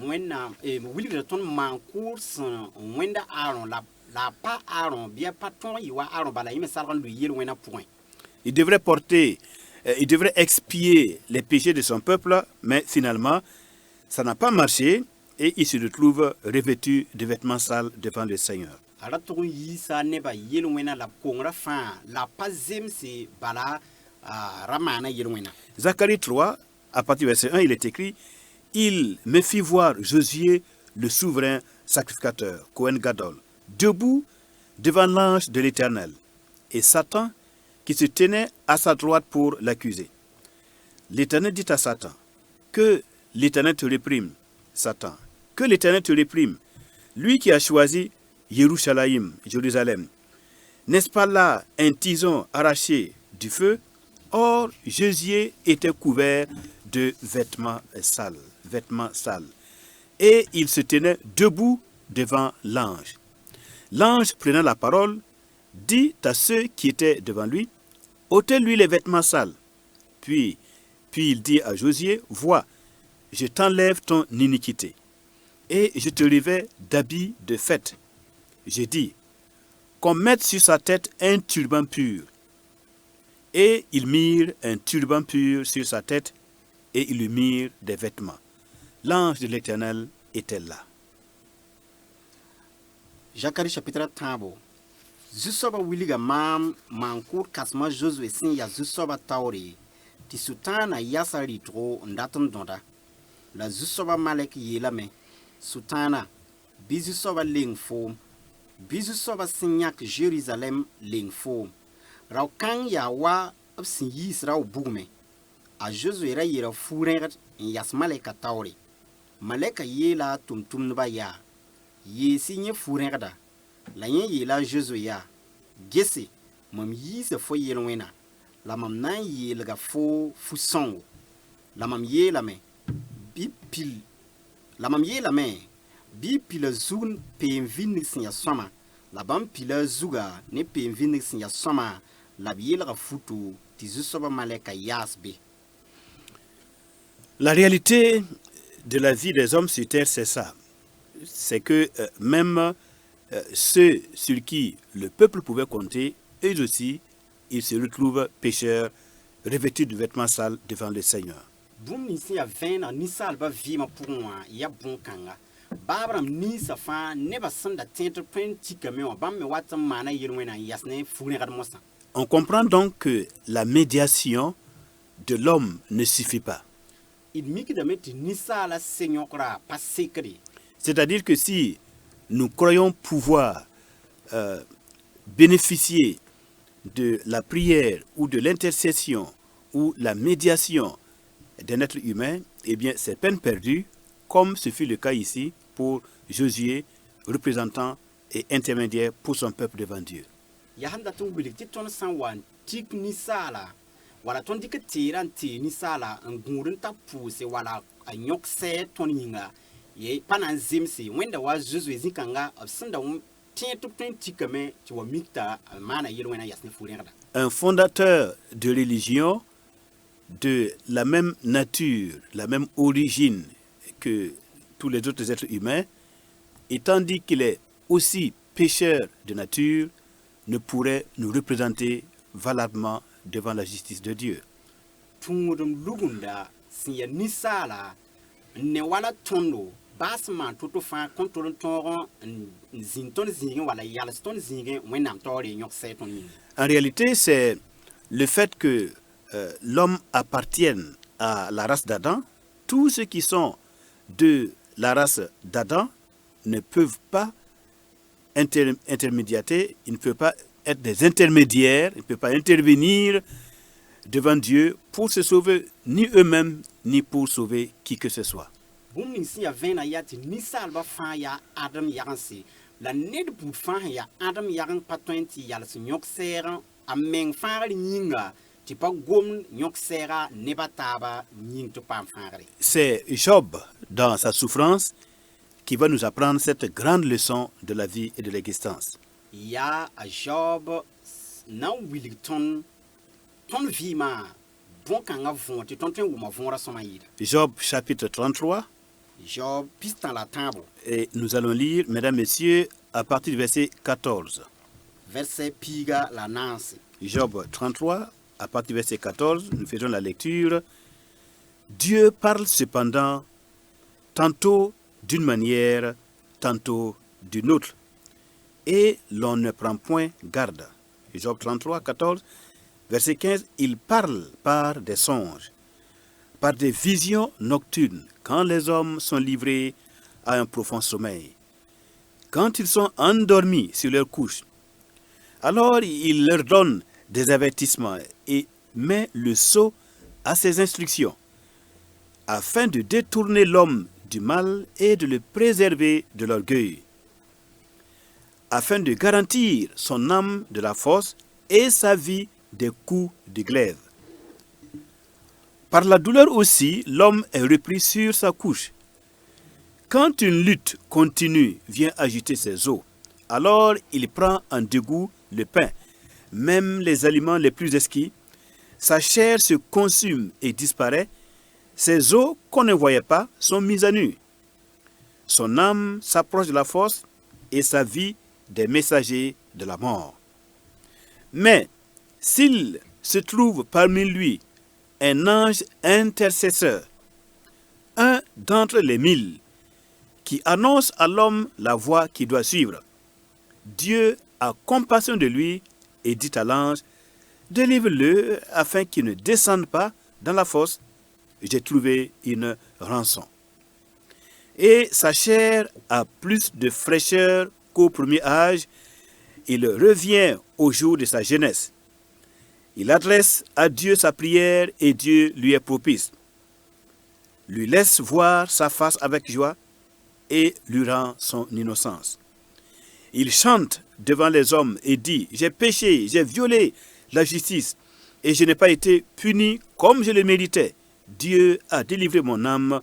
wẽnnaam b wilgda tõnd maan-kʋʋr sẽn wẽnda aaron la a pa aaron bɩ a pa tõog yɩ wa aaron bala yẽ me salg n lʋɩ yel wẽna pʋgẽ Il devrait expier les péchés de son peuple, mais finalement, ça n'a pas marché et il se retrouve revêtu de vêtements sales devant le Seigneur. a ra tʋg n yiisa nebã yel wẽna la b kongrã fãa la a pa zemse bala ra maana yel wẽna Zacharie 3, à partir du verset 1, il est écrit « Il me fit voir Josué, le souverain sacrificateur, Cohen Gadol, debout devant l'ange de l'Éternel, et Satan qui se tenait à sa droite pour l'accuser. L'Éternel dit à Satan, que l'Éternel te réprime, Satan, que l'Éternel te réprime, lui qui a choisi Jérusalem, Jérusalem. N'est-ce pas là un tison arraché du feu? Or, Josué était couvert de vêtements sales. Et il se tenait debout devant l'ange. L'ange, prenant la parole, dit à ceux qui étaient devant lui, ôtez-lui les vêtements sales. Puis il dit à Josué, vois, je t'enlève ton iniquité, et je te revêts d'habits de fête. Je dis, qu'on mette sur sa tête un turban pur. Et ils mirent un turban pur sur sa tête, et ils lui mirent des vêtements. L'ange de l'Éternel était là. Zacharie chapitre tãabo zu-soabã wilga maam maan-kʋʋd kãsmã Josue sẽn ya zu-soabã taoore tɩ sʋtãanã yasa rɩtgo n dat n dõda la zu-soabã malɛk yeelame sʋtãana bɩ zu-soabã leng foom bɩ zu-soabã sẽn yãk Jerusalem leng foom rao kãng yaa wa b sẽn yiis rao bugme a Josue ra yeera fu-rẽgd n yas malɛka taoore malɛka yeela a tʋm-tʋmdbã yaa yeesi yẽ fu-rẽgda la yẽ yeela Josue yaa gese mam yiisa fo yel wẽna la mam na n yeelga fo fu-sõngo la mam yeelame bɩ pila zug peem vĩndg sẽn ya sõma la bãmb pila zuga ne peem vĩndg sẽn ya sõma la b yeelga futu tɩ zu-soabã malɛka yaas be. La réalité de la vie des hommes sur terre, c'est ça. C'est que même ceux sur qui le peuple pouvait compter, eux aussi, ils se retrouvent pécheurs, revêtus de vêtements sales devant le Seigneur. Bũmb nins sẽn ya vẽeneg ninsaalbã vɩɩmã pʋgẽ wã yaa bõn-kãnga baab rãmb ninsã fãa nebã sẽn da tẽed tɩ tõe n tikame wã bãmb me wat n maana yel wẽna n yas ne fu-rẽgd mosã. On comprend donc que la médiation de l'homme ne suffit pas. D mikdame tɩ ninsaala se-yõkrã pa sekre. C'est-à-dire que si nous croyons pouvoir bénéficier de la prière ou de l'intercession ou la médiation d'un être humain, eh bien c'est peine perdue, comme ce fut le cas ici pour Josué, représentant et intermédiaire pour son peuple devant Dieu. yaa sẽn dat n wilg tɩ tõnd sã n wa n tik ninsaala wala tõnd dɩk teera n tee ninsaala n gũud n ta pʋʋse wala a yõk sɛɛ tõnd yĩnga ye pa na n zemse wẽnda wa Josue zĩ-kãnga b sẽn da tẽed tɩ b tõe n tikame tɩ wa mik t'a maana yel wẽna yas ne fu-rẽgda. Un fondateur de religion de la même nature, la même origine que tous les autres êtres humains, étant dit qu'il est aussi pécheurs de nature ne pourraient nous représenter valablement devant la justice de Dieu. tũudum lugunda sẽn ya ninsaala n ne wala tõndo baas n maan to-to fãa kõn tol n tõog n zĩnd tõnd zĩigẽ wala yals tõnd zĩigẽ wẽnnaam taoore yõk sɛ tõnd yĩnga. En réalité, c'est le fait que l'homme appartienne à la race d'Adam. Tous ceux qui sont de la race d'Adam ne peuvent pas intermédiater, ils ne peuvent pas être des intermédiaires, ils ne peuvent pas intervenir devant Dieu pour se sauver ni eux-mêmes, ni pour sauver qui que ce soit. bũmb ning sẽn ya vẽena yaa tɩ ninsaalbã fãa yaa adam yagense la ned buud fãa sẽn yaa adam yageng pa tõe n tɩ yals yõk sɛɛgẽ a meng fãagr yĩnga tɩ pa gomd yõk sɛɛga neb a taaba yĩng tɩ paam fãagre. C'est Job, dans sa souffrance, qui va nous apprendre cette grande leçon de la vie et de l'existence. yaa a Job na n wilg tõnd vɩɩmã bõn-kãngã võor tɩ tõnd tõe n wʋma võorã sõma yɩɩda. Job chapitre 33, Job pis-tã la tãabo et nous allons lire, mesdames, messieurs, à partir du verset 14. verset piiga la naanse. Job 33, à partir du verset 14, nous faisons la lecture. Dieu parle cependant tantôt d'une manière, tantôt d'une autre, et l'on ne prend point garde. Job 33, 14, verset 15, il parle par des songes, par des visions nocturnes, quand les hommes sont livrés à un profond sommeil, quand ils sont endormis sur leur couche. Alors il leur donne des avertissements et met le sceau à ses instructions, afin de détourner l'homme du mal et de le préserver de l'orgueil, afin de garantir son âme de la force et sa vie des coups de glaive. Par la douleur aussi, l'homme est repris sur sa couche. Quand une lutte continue vient agiter ses os, alors il prend en dégoût le pain, même les aliments les plus exquis. Sa chair se consume et disparaît. Ses os qu'on ne voyait pas sont mis à nu. Son âme s'approche de la force et sa vie des messagers de la mort. Mais s'il se trouve parmi lui un ange intercesseur, un d'entre les 1000, qui annonce à l'homme la voie qu'il doit suivre, Dieu a compassion de lui et dit à l'ange, délivre-le afin qu'il ne descende pas dans la fosse. J'ai trouvé une rançon. Et sa chair a plus de fraîcheur qu'au premier âge. Il revient au jour de sa jeunesse. Il adresse à Dieu sa prière et Dieu lui est propice. Lui laisse voir sa face avec joie et lui rend son innocence. Il chante devant les hommes et dit, j'ai péché, j'ai violé la justice et je n'ai pas été puni comme je le méritais. Dieu a délivré mon âme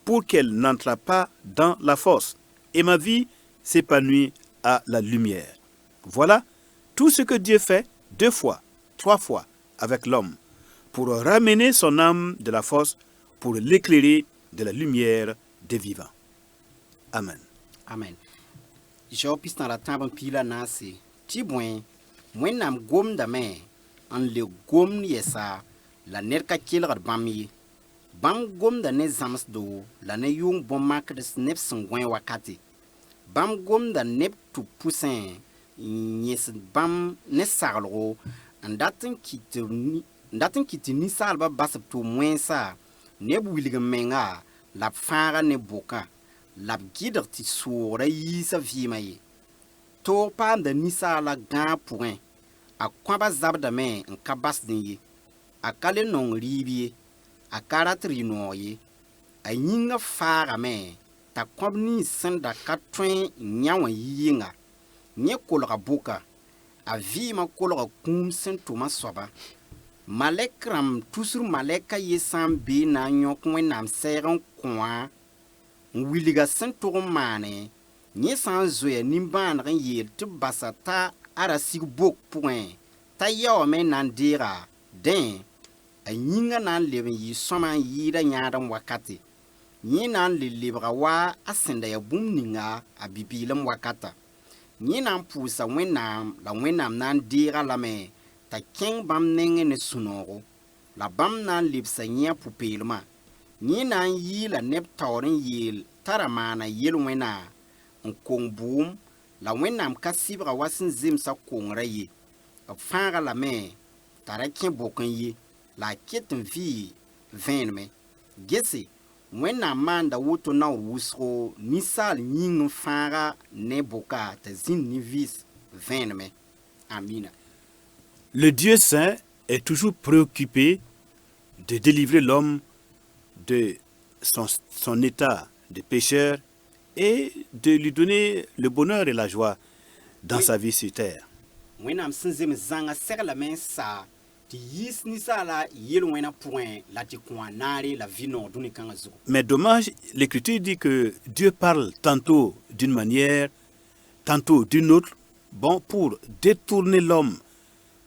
pour qu'elle n'entre pas dans la fosse et ma vie s'épanouit à la lumière. Voilà tout ce que Dieu fait 2 fois, 3 fois avec l'homme pour ramener son âme de la fosse, pour l'éclairer de la lumière des vivants. Amen. Amen. Job pis-tã la tãab n pii la naase tɩ bõe wẽnnaam gomdame n le gomd yɛsa la ned ka kelgd bãmb ye. Bãmb gomda ne zãmsdo la ne yʋʋng bõn-makds neb sẽn gõe wakate. Bãmb gomda neb tʋb pʋsẽ n yẽsd bãmb ne saglgo n dat n kɩt tɩ ninsaalbã bas b tʋʋm wẽnsa neb wilg menga la b fãaga ne boka la b gɩdg tɩ soogra yiisa vɩɩmã ye. Toog paamda ninsaala gãag pʋgẽ, a kõaba zabdame n ka basdẽ ye, a ka le nong rɩɩb ye, a ka rat rɩ-noog ye, a yĩngã faagame t'a kõb nins sẽn da ka tõe n yã wã yi yɩnga. Yẽ kolga boka, a vɩɩmã kolga kũum sẽn tʋma soaba. Malɛk rãmb tusr malɛka ye sã n bee na n yõk wẽnnaam sɛɛg n kõ-a n wilga sẽn tʋg n maane, yẽ sã n zoya nimbãaneg n yeel tɩ basa t'a ara sig bok pʋgẽ t'a yaoame n na n deega, dẽ a yĩngã na n leb n yɩ sõma n yɩɩda yãadem wakate. Yẽ na n le lebga wa a sẽn da ya bũmb ninga a bi-bɩɩlem wakata. Yẽ na n pʋʋsa Wẽnnaam la Wẽnnaam na n deega lame t'a kẽng bãmb nengẽ ne sũ-noogo la bãmb na n lebsa yẽ a pʋ-peelmã. Yẽ na n yɩɩ la neb taoor n yeel t'a ra maana yel-wẽna n kong buum la Wẽnnaam ka sɩbga wa sẽn zemsa kongrã ye. B fãaga lame t'a ra kẽ bʋkẽ ye la a ket n vɩɩ vẽenemẽ. Gese, Wẽnnaam maanda woto naoor wʋsgo ninsaal yĩng n fãaga ne bʋka t'a zĩnd ne vɩɩs vẽenemẽ. Amina. Le Dieu saint est toujours préoccupé de délivrer l'homme de son état de pécheur et de lui donner le bonheur et la joie dans sa vie sur terre. Wẽnnaam sẽn zem zãnga seglame n sa tɩ yiis ninsaala yel-wẽna pʋgẽ la tɩ kõ a naare la vɩ-noog dũni-kãngã zugu. Mais dommage, l'Écriture dit que Dieu parle tantôt d'une manière, tantôt d'une autre, bon, pour détourner l'homme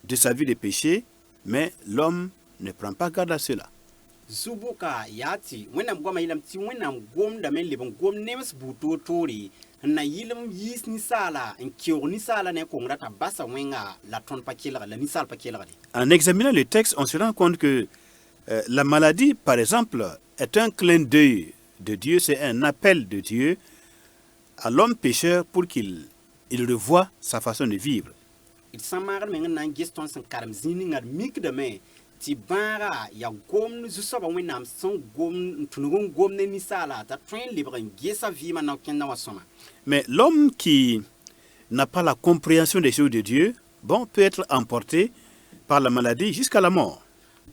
de sa vie de péché, mais l'homme ne prend pas garde à cela. Zubuka yaa tɩ Wẽnnaam goamã yeelame tɩ Wẽnnaam gomdame n leb n gom nems buud-toor-toore n na yɩlem yiis ninsaala n keoog ninsaala ne kongra t'a basa wẽnga la tõnd pa kelga la ninsaal pa kelgde. En examinant le texte, on se rend compte que la maladie, par exemple, est un clin d'œil de Dieu, c'est un appel de Dieu à l'homme pécheur pour qu'il revoie sa façon de vivre. D sã n maagd meng n na n ges tõnd sẽn karem zĩig ninga d mikdame tɩ bãaga yaa gomd zu-soaba Wẽnnaam sẽn gomd n tũnug n gomd ne ninsaala t'a tõe n lebg n gesa vɩɩmã nao-kẽndã wã sõma. Mais l'homme qui n'a pas la compréhension des choses de Dieu, bon, peut être emporté par la maladie jusqu'à la mort.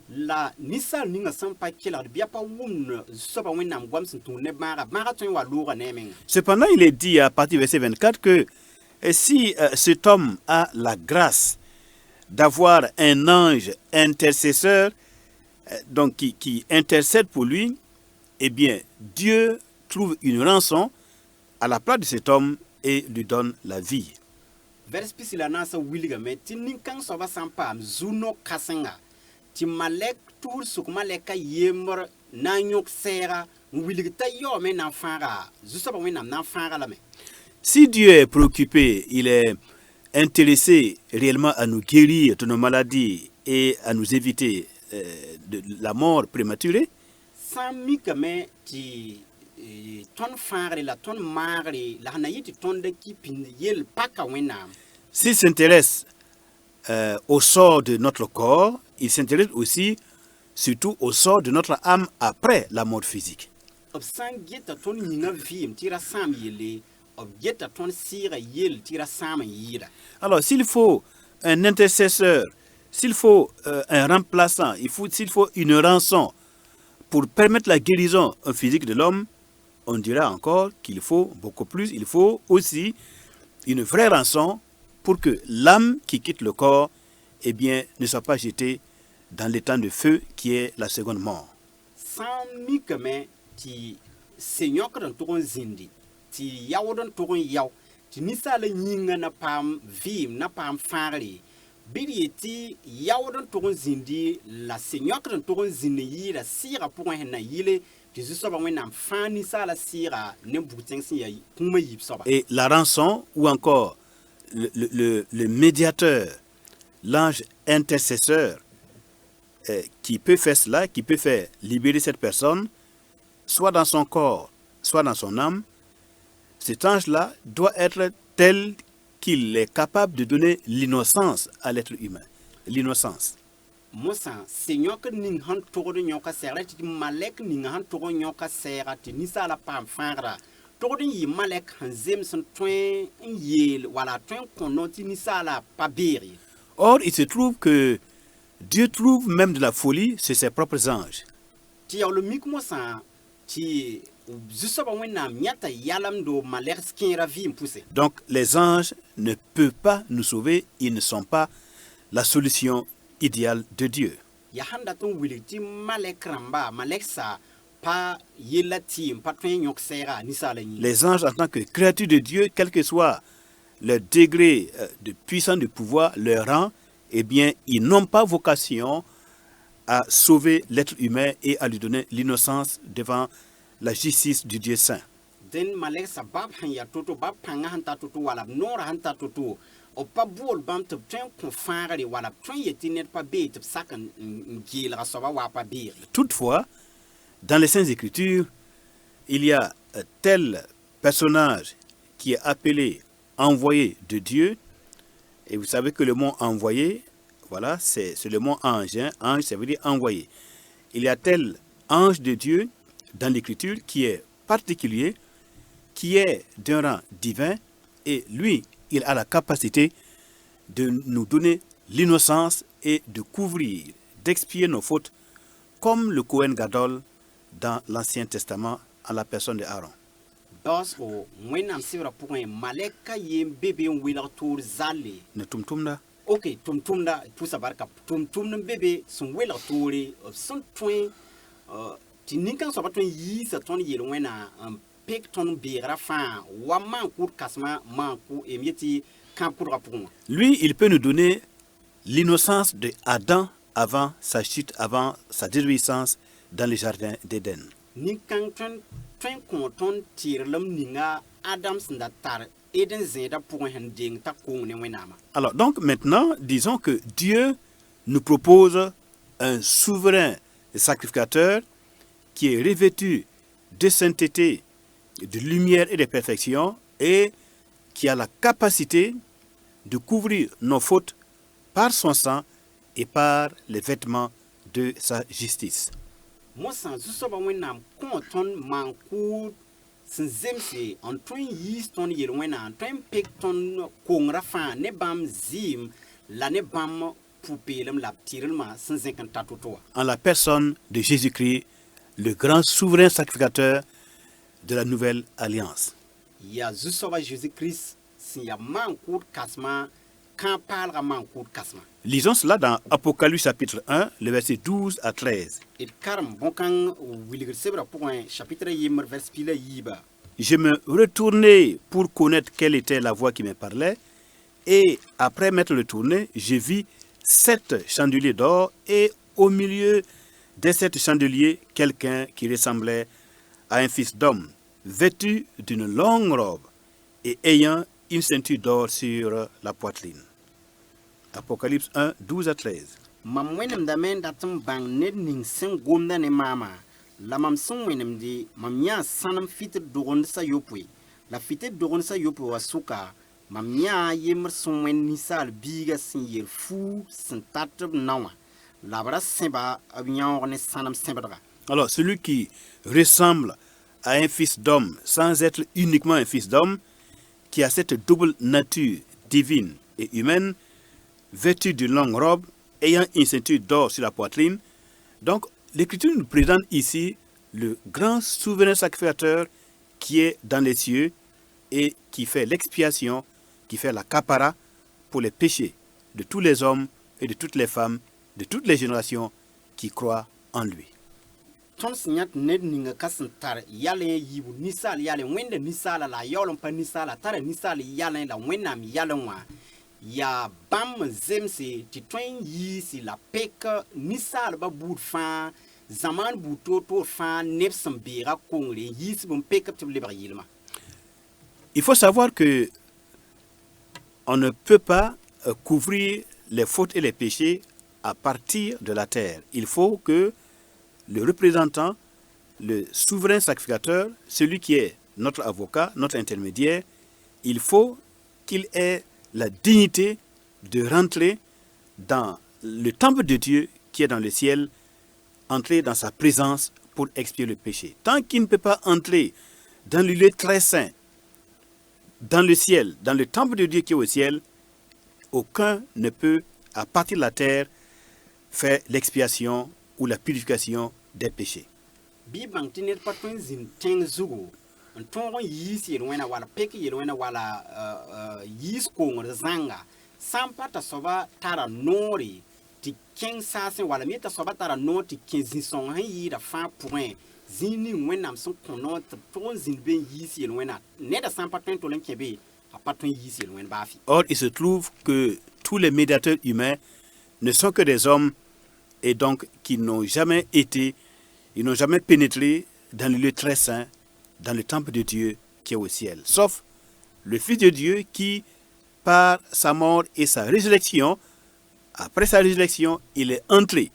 La ninsaal ninga sẽn pa kelgd bɩ a pa wʋmd zu-soaba Wẽnnaam goam sẽn tũud ne bãaga tõe n wa looga ne menga. Cependant, il est dit à partir du verset 24 que si cet homme a la grâce d'avoir un ange intercesseur donc qui intercède pour lui, eh bien, Dieu trouve une rançon à la place de cet homme et lui donne la vie. Vers pisi la na sa wilgame tɩ nin-kãng soaba sã n paam zu-no kãsenga tɩ malɛk tuur sʋk malɛka yembr na n yõk sɛɛga n wilg t'a yaoome na n fãaga zu-soaba Wẽnnaam na n fãaga lame. Si Dieu est préoccupé, il est intéressé réellement à nous guérir de nos maladies et à nous éviter de la mort prématurée, sã n mikame tɩ tõnd fãagre la tõnd maagre la sẽn na yɩ tɩ tõnd da ki pĩnd yell paka Wẽnnaam. s'il s'intéresse au sort de notre corps, il s'intéresse aussi surtout au sort de notre âme après la mort physique. B sã n geta tõnd yĩngã vɩɩm tɩ ra sãam yelle b geta tõnd sɩɩga yell tɩ ra sãam n yɩɩda. Alors, s'il faut un intercesseur, s'il faut un remplaçant, s'il faut une rançon pour permettre la guérison physique de l'homme, on dira encore qu'il faut beaucoup plus. Il faut aussi une vraie rançon pour que l'âme qui quitte le corps, eh bien, ne soit pas jetée dans l'étang de feu qui est la seconde mort. Sã n mikame tɩ sẽn-yõkd n tʋg n zĩndi tɩ yaood n tʋg n yao tɩ ninsaala yĩngã na paam vɩɩm na paam fãagre bɩ d yetɩ yaood n tʋg n zĩndi la sẽn-yõkd n tʋg n zĩnd n yɩɩda sɩɩgã pʋgẽ sẽn na yɩle tɩ zu-soaba Wẽnnaam fãa ninsaala sɩɩga ne bug-tẽng sẽn yaa kũumã yiib soaba. Et la rançon, ou encore le médiateur, l'ange intercesseur, qui peut faire cela, qui peut faire libérer cette personne, soit dans son corps, soit dans son âme, cet ange-là doit être tel qu'il est capable de donner l'innocence à l'être humain. L'innocence. Mosa, sẽn-yõkd ning sẽn tʋgd n yõka sɛɛgra tɩ malɛk ning sẽn tʋg n yõka sɛɛga tɩ ninsaala paam fãagra tʋgd n yɩ malɛk sẽn zems n tõe n yeel wala tõe n kõ no tɩ ninsaala pa beeg ye. Or, il se trouve que Dieu trouve même de la folie chez ses propres anges. Tɩ yaool mik mosã tɩ zu-soaba Wẽnnaam yãta yalemdo malɛk kẽera vɩɩm pʋse. Donc, les anges ne peuvent pas nous sauver, ils ne sont pas la solution idéale de Dieu. Ya sẽn dat n wilg tɩ malɛk rãmba malɛksa pa yella tɩɩm pa tõe n yõk sɛɛga ninsaala yĩng. Les anges, en tant que créatures de Dieu, quel que soit leur degré de puissance, de pouvoir, leur rang, eh bien, ils n'ont pas vocation à sauver l'être humain et à lui donner l'innocence devant la justice du Dieu saint. den malek sa bab han ya toto bab panga han ta toto wala nora han ta toto o pa bol bam te tren kon fangare wala tren yeti net pa be te sakan ngila so ba wa pa bir. Toutefois, dans les Saintes Écritures, il y a tel personnage qui est appelé envoyé de Dieu. Et vous savez que le mot envoyé, voilà, c'est le mot ange. Hein. Ange, ça veut dire envoyé. Il y a tel ange de Dieu dans l'Écriture qui est particulier, qui est d'un rang divin, et lui, il a la capacité de nous donner l'innocence et de couvrir, d'expier nos fautes, comme le Kohen Gadol dans l'Ancien Testament en la personne de Aaron. Dos o mwenam sibra point maleka yem bebe wila tour zale. Ne tumtumda. Ok, tumtumda pusa barka tumtum bebe son wila touri son point tininkan so batun yi sa ton yelo wena pek ton bira fa wa man kur kasma man ku emieti kan kur rapon. Lui, il peut nous donner l'innocence de Adam avant sa chute, avant sa désobéissance dans le jardin d'Éden. Ninkan ton konton tirlum ninga Adams ndatar Eden zeda pour un ding ta kong ne wenama. Alors, donc maintenant, disons que Dieu nous propose un souverain sacrificateur qui est revêtu de sainteté, de lumière et de perfection, et qui a la capacité de couvrir nos fautes par son sang et par les vêtements de sa justice. Moi, sans souci, wenam konton mankou sinzemse en ton yis ton yelwena en ton pek ton kongra fa ne bam zim la ne bam poupelem la tirelma sans incantato. En la personne de Jésus-Christ, le grand souverain sacrificateur de la nouvelle alliance. Ya zusova Jésus-Christ si ya mankour kasma quand parlera mankour kasma. Lisons cela dans Apocalypse chapitre 1, le verset 12 à 13. Et karam bonkan wilger sebra pour un chapitre yimmer vers pila yiba. Je me retournai pour connaître quelle était la voix qui me parlait, et après m'être retourné, je vis 7 chandeliers d'or, et au milieu de 7 chandeliers, quelqu'un qui ressemblait à un fils d'homme, vêtu d'une longue robe et ayant une ceinture d'or sur la poitrine. Apocalypse 1, 12 à 13. Mam wenem da men datum bang ned ning sen gomda ne mama. La mam son wenem di mam nya sanam fitir dogon sa yopwe. La fitir dogon sa yopwe wa suka. Mam nya yemer son wen nisal biga sin yer fou sin tatub nawa. La bra semba abnyan ne sanam sembra. Alors, celui qui ressemble à un fils d'homme sans être uniquement un fils d'homme, qui a cette double nature divine et humaine, vêtu d'une longue robe, ayant une ceinture d'or sur la poitrine. Donc, l'Écriture nous présente ici le grand souverain sacrificateur qui est dans les cieux et qui fait l'expiation, qui fait la capara pour les péchés de tous les hommes et de toutes les femmes, de toutes les générations qui croient en lui. Ton signat ned ninga kasantar yale yibu nisal yale wende nisala la yolon pa nisala tara nisal yale la wenam yalonwa. Ya bam zemse ti twen yi si la pek nisal ba bout fan zaman bouto to fan nepsam bera kongre yi si bon pek up libre yilma. Il faut savoir que on ne peut pas couvrir les fautes et les péchés à partir de la terre. Il faut que le représentant, le souverain sacrificateur, celui qui est notre avocat, notre intermédiaire, il faut qu'il ait la dignité de rentrer dans le temple de Dieu qui est dans le ciel, entrer dans sa présence pour expier le péché. Tant qu'il ne peut pas entrer dans le lieu très saint, dans le ciel, dans le temple de Dieu qui est au ciel, aucun ne peut, à partir de la terre, faire l'expiation ou la purification des péchés. Bibang tinet patun zin teng zugo. Un tongon yis yelwena wala pek yelwena wala yis kongor zanga. Sampata soba tara nori ti ken sasen wala mita soba tara nori ti ken zin son han yi da fa point. Zini wenam son konon ton zin ben yis yelwena. Neda sampatun tolen kebe a patun yis yelwen bafi. Or, il se trouve que tous les médiateurs humains ne sont que des hommes et donc qui n'ont jamais été, ils n'ont jamais pénétré dans le lieu très saint dans le temple de Dieu qui est au ciel, sauf le Fils de Dieu qui, par sa mort et sa résurrection, après sa résurrection, il est entré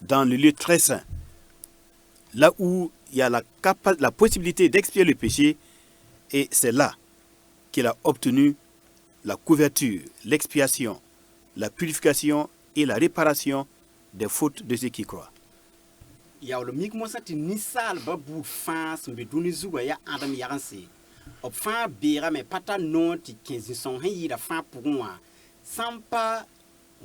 dans le lieu très saint, là où il y a la possibilité d'expier le péché, et c'est là qu'il a obtenu la couverture, l'expiation, la purification et la réparation des fautes de ceux qui croient. yaw le mik mosa ti nisal ba bu fa smbe duni zuwa ya adam yaranse op fa bera me pata non ti 15 son han yi da fa pourwa sampa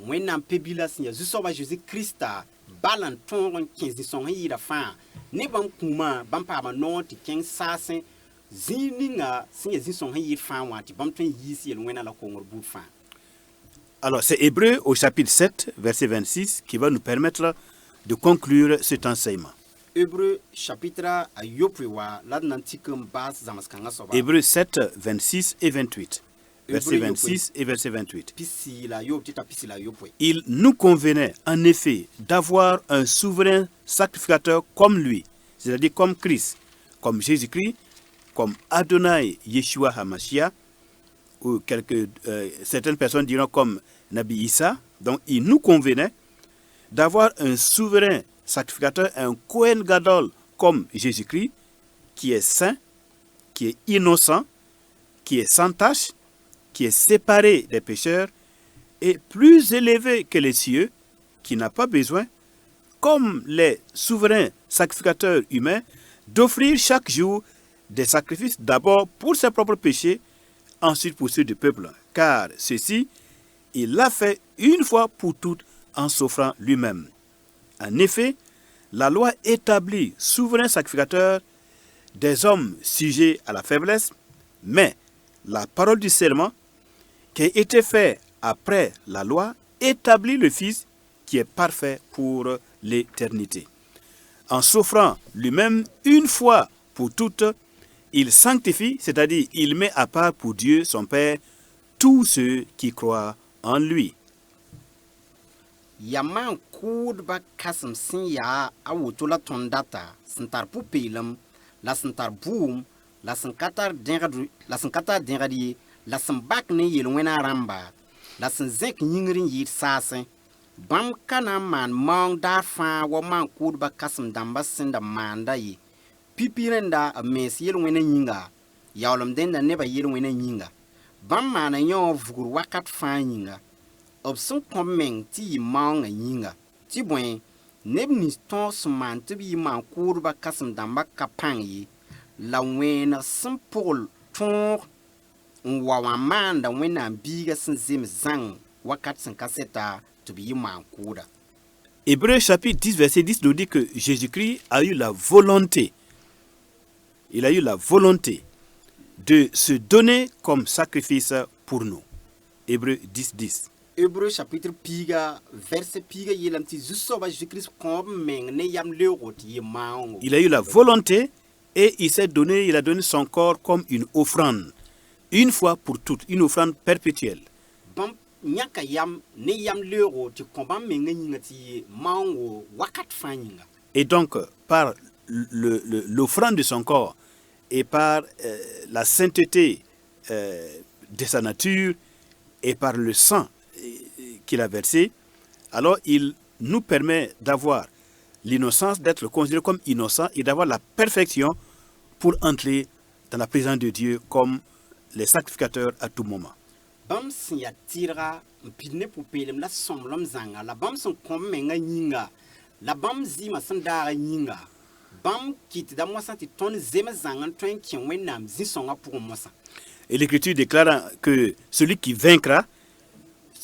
wena pebila sinya zuso ba Jésus Christa balan ton 15 son han yi da fa ne bam kuma bam pa ba non ti 15 sasen zininga sinya zison han yi fa wa ti bam ton yi si el wena la kongor bu fa. Alors, c'est Hébreux au chapitre 7, verset 26, qui va nous permettre de conclure cet enseignement. Hébreux chapitre ayopwa la nantikum bas zamaskanga soba. Hébreux 7, 26 et 28. Verset 26 et verset 28. Il nous convenait en effet d'avoir un souverain sacrificateur comme lui, c'est-à-dire comme Christ, comme Jésus-Christ, comme Adonai Yeshua HaMashiach, ou certaines personnes diront comme Nabi Issa. Donc il nous convenait d'avoir un souverain sacrificateur, un Kohen Gadol comme Jésus-Christ, qui est saint, qui est innocent, qui est sans tache, qui est séparé des pécheurs et plus élevé que les cieux, qui n'a pas besoin, comme les souverains sacrificateurs humains, d'offrir chaque jour des sacrifices d'abord pour ses propres péchés, ensuite pour ceux du peuple, car ceci, il l'a fait une fois pour toutes en s'offrant lui-même. En effet, la loi établit souverain sacrificateur des hommes sujets à la faiblesse, mais la parole du serment qui a été fait après la loi établit le Fils qui est parfait pour l'éternité. En s'offrant lui-même une fois pour toutes, il sanctifie, c'est-à-dire il met à part pour Dieu, son Père, tous ceux qui croient en lui. Yaman kud ba kasam sin ya awutula tondata santar pupilam la santar boom la sankatar dengadi la sambak ne yelwena ramba la sanzek nyingrin yit sasen bam kana man mong dar fa wa man kud ba kasam damba sinda manda yi pipirenda a mes yelwena nyinga yawlam denda neba yelwena nyinga bam mana yo vugur wakat fa nyinga opson komeng ti mang nyinga ti bwen neb ni ton sman ti bi man kurba kasam damba kapang yi la wena simpol ton wa manda wena biga sinzim zang wakat san kaseta to bi man kuda. Hébreux chapitre 10 verset 10 nous dit que Jésus-Christ a eu la volonté, il a eu la volonté de se donner comme sacrifice pour nous. Hébreux 10 10. Hébreux chapitre piga verset piga yelam ti zusoba Jésus-Christ comme meng ne yam leuroti maango. Il a eu la volonté et il s'est donné, il a donné son corps comme une offrande, une fois pour toutes, une offrande perpétuelle. Bam nyaka yam ne yam leuroti komba meng ngati maango wakat fanyinga. Et donc par l'offrande de son corps et par la sainteté de sa nature et par le sang qu'il a versé, alors il nous permet d'avoir l'innocence, d'être considéré comme innocent et d'avoir la perfection pour entrer dans la présence de Dieu comme les sacrificateurs à tout moment. Bam sin ya tira mpidne pupelem la somlom zanga la bam son kommenga nyinga la bam zima sandara nyinga bam kit da mosa ti ton zema zanga ton kin wenam zisonga pour mosa. Et l'Écriture déclare que celui qui vaincra,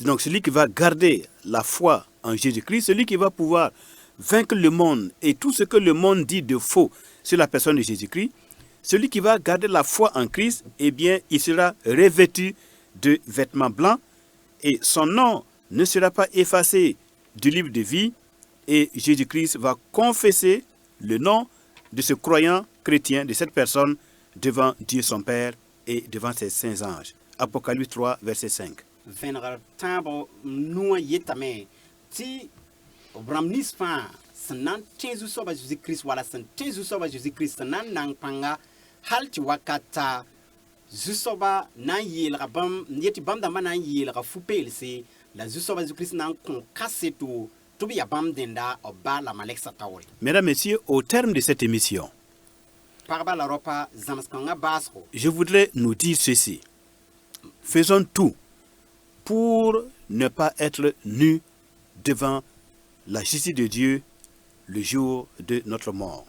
donc celui qui va garder la foi en Jésus-Christ, celui qui va pouvoir vaincre le monde et tout ce que le monde dit de faux sur la personne de Jésus-Christ, celui qui va garder la foi en Christ, eh bien, il sera revêtu de vêtements blancs et son nom ne sera pas effacé du livre de vie et Jésus-Christ va confesser le nom de ce croyant chrétien, de cette personne, devant Dieu son Père et devant ses saints anges. Apocalypse 3, verset 5. Venra tabo nua yetame ti bramnis pa sanan tezu soba Jésus-Christ wala san tezu soba Jésus-Christ sanan nang panga hal tɩ wakata zu-soaba na n yeelga bãmb n yetɩ bãmb dãmbã na n yeelga fu-peelse la zu-soaba Jésus-Christ na n kõ kaseto tɩ b ya bãmb dẽnda b ba la malɛksa taoore. Mesdames, Messieurs, au terme de cette émission, Pagba la ropa zãmskãngã baasgo. je voudrais nous dire ceci. Faisons tout pour ne pas être nus devant la justice de Dieu le jour de notre mort.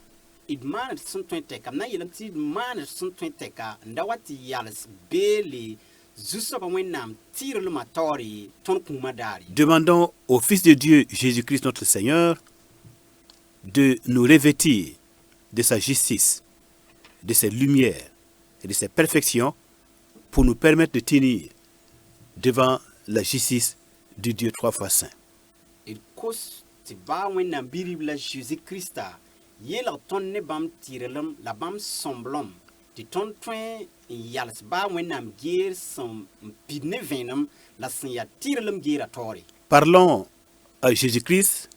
D maan d sẽn tõe n tɛka m na n yeelame tɩ d maan d sẽn tõe n tɛka n da wa tɩ yals beele zu-soaba wẽnnaam tɩɩrlmã taoore tõnd kũumã daare. Demandons au Fils de Dieu, Jésus-Christ notre Seigneur, de nous revêtir de sa justice, de ses lumières et de ses perfections pour nous permettre de tenir devant la justice du Dieu trois fois saint. D kos tɩ baa wẽnnaam bi-rib la Jésus-Krista yeelg tõnd ne bãmb tɩrlem la bãmb sõmblem tɩ tõnd tõe n yals baa wẽnnaam geer sẽn pid ne vẽenem la sẽn yaa tɩrlem geerã taoore. Parlons à Jésus-Christ,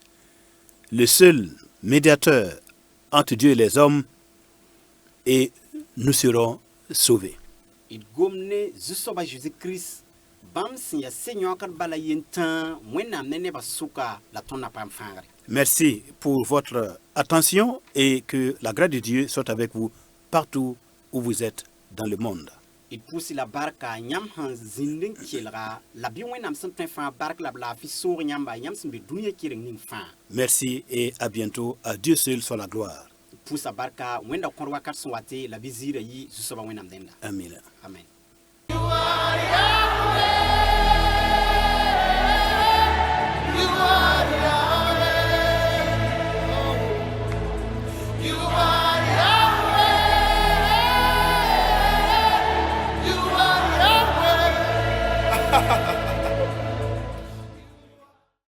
le seul médiateur entre Dieu et les hommes, et nous serons sauvés. D gom ne zu-soaba Jésus-Christ bãmb sẽn yaa se-yõokd bala yentã wẽnnaam ne nebã sʋka la tõnd na paam fãagre. Merci pour votre attention et que la grâce de Dieu soit avec vous partout où vous êtes dans le monde. D pʋʋsy la barka yãmb sẽn zĩnd n kelga la bɩ wẽnnaam sẽn tõe fãa bark la b laafɩ soog yãmba yãmb sẽn be dũniyã kɩreng ning fãa. Merci et à bientôt. À Dieu seul soit la gloire. D pʋʋsa barka wẽnda kõr wakat sẽn wate la bɩ ziirã yɩ zu-soaba wẽnnaam dẽnda. Amen. Amen.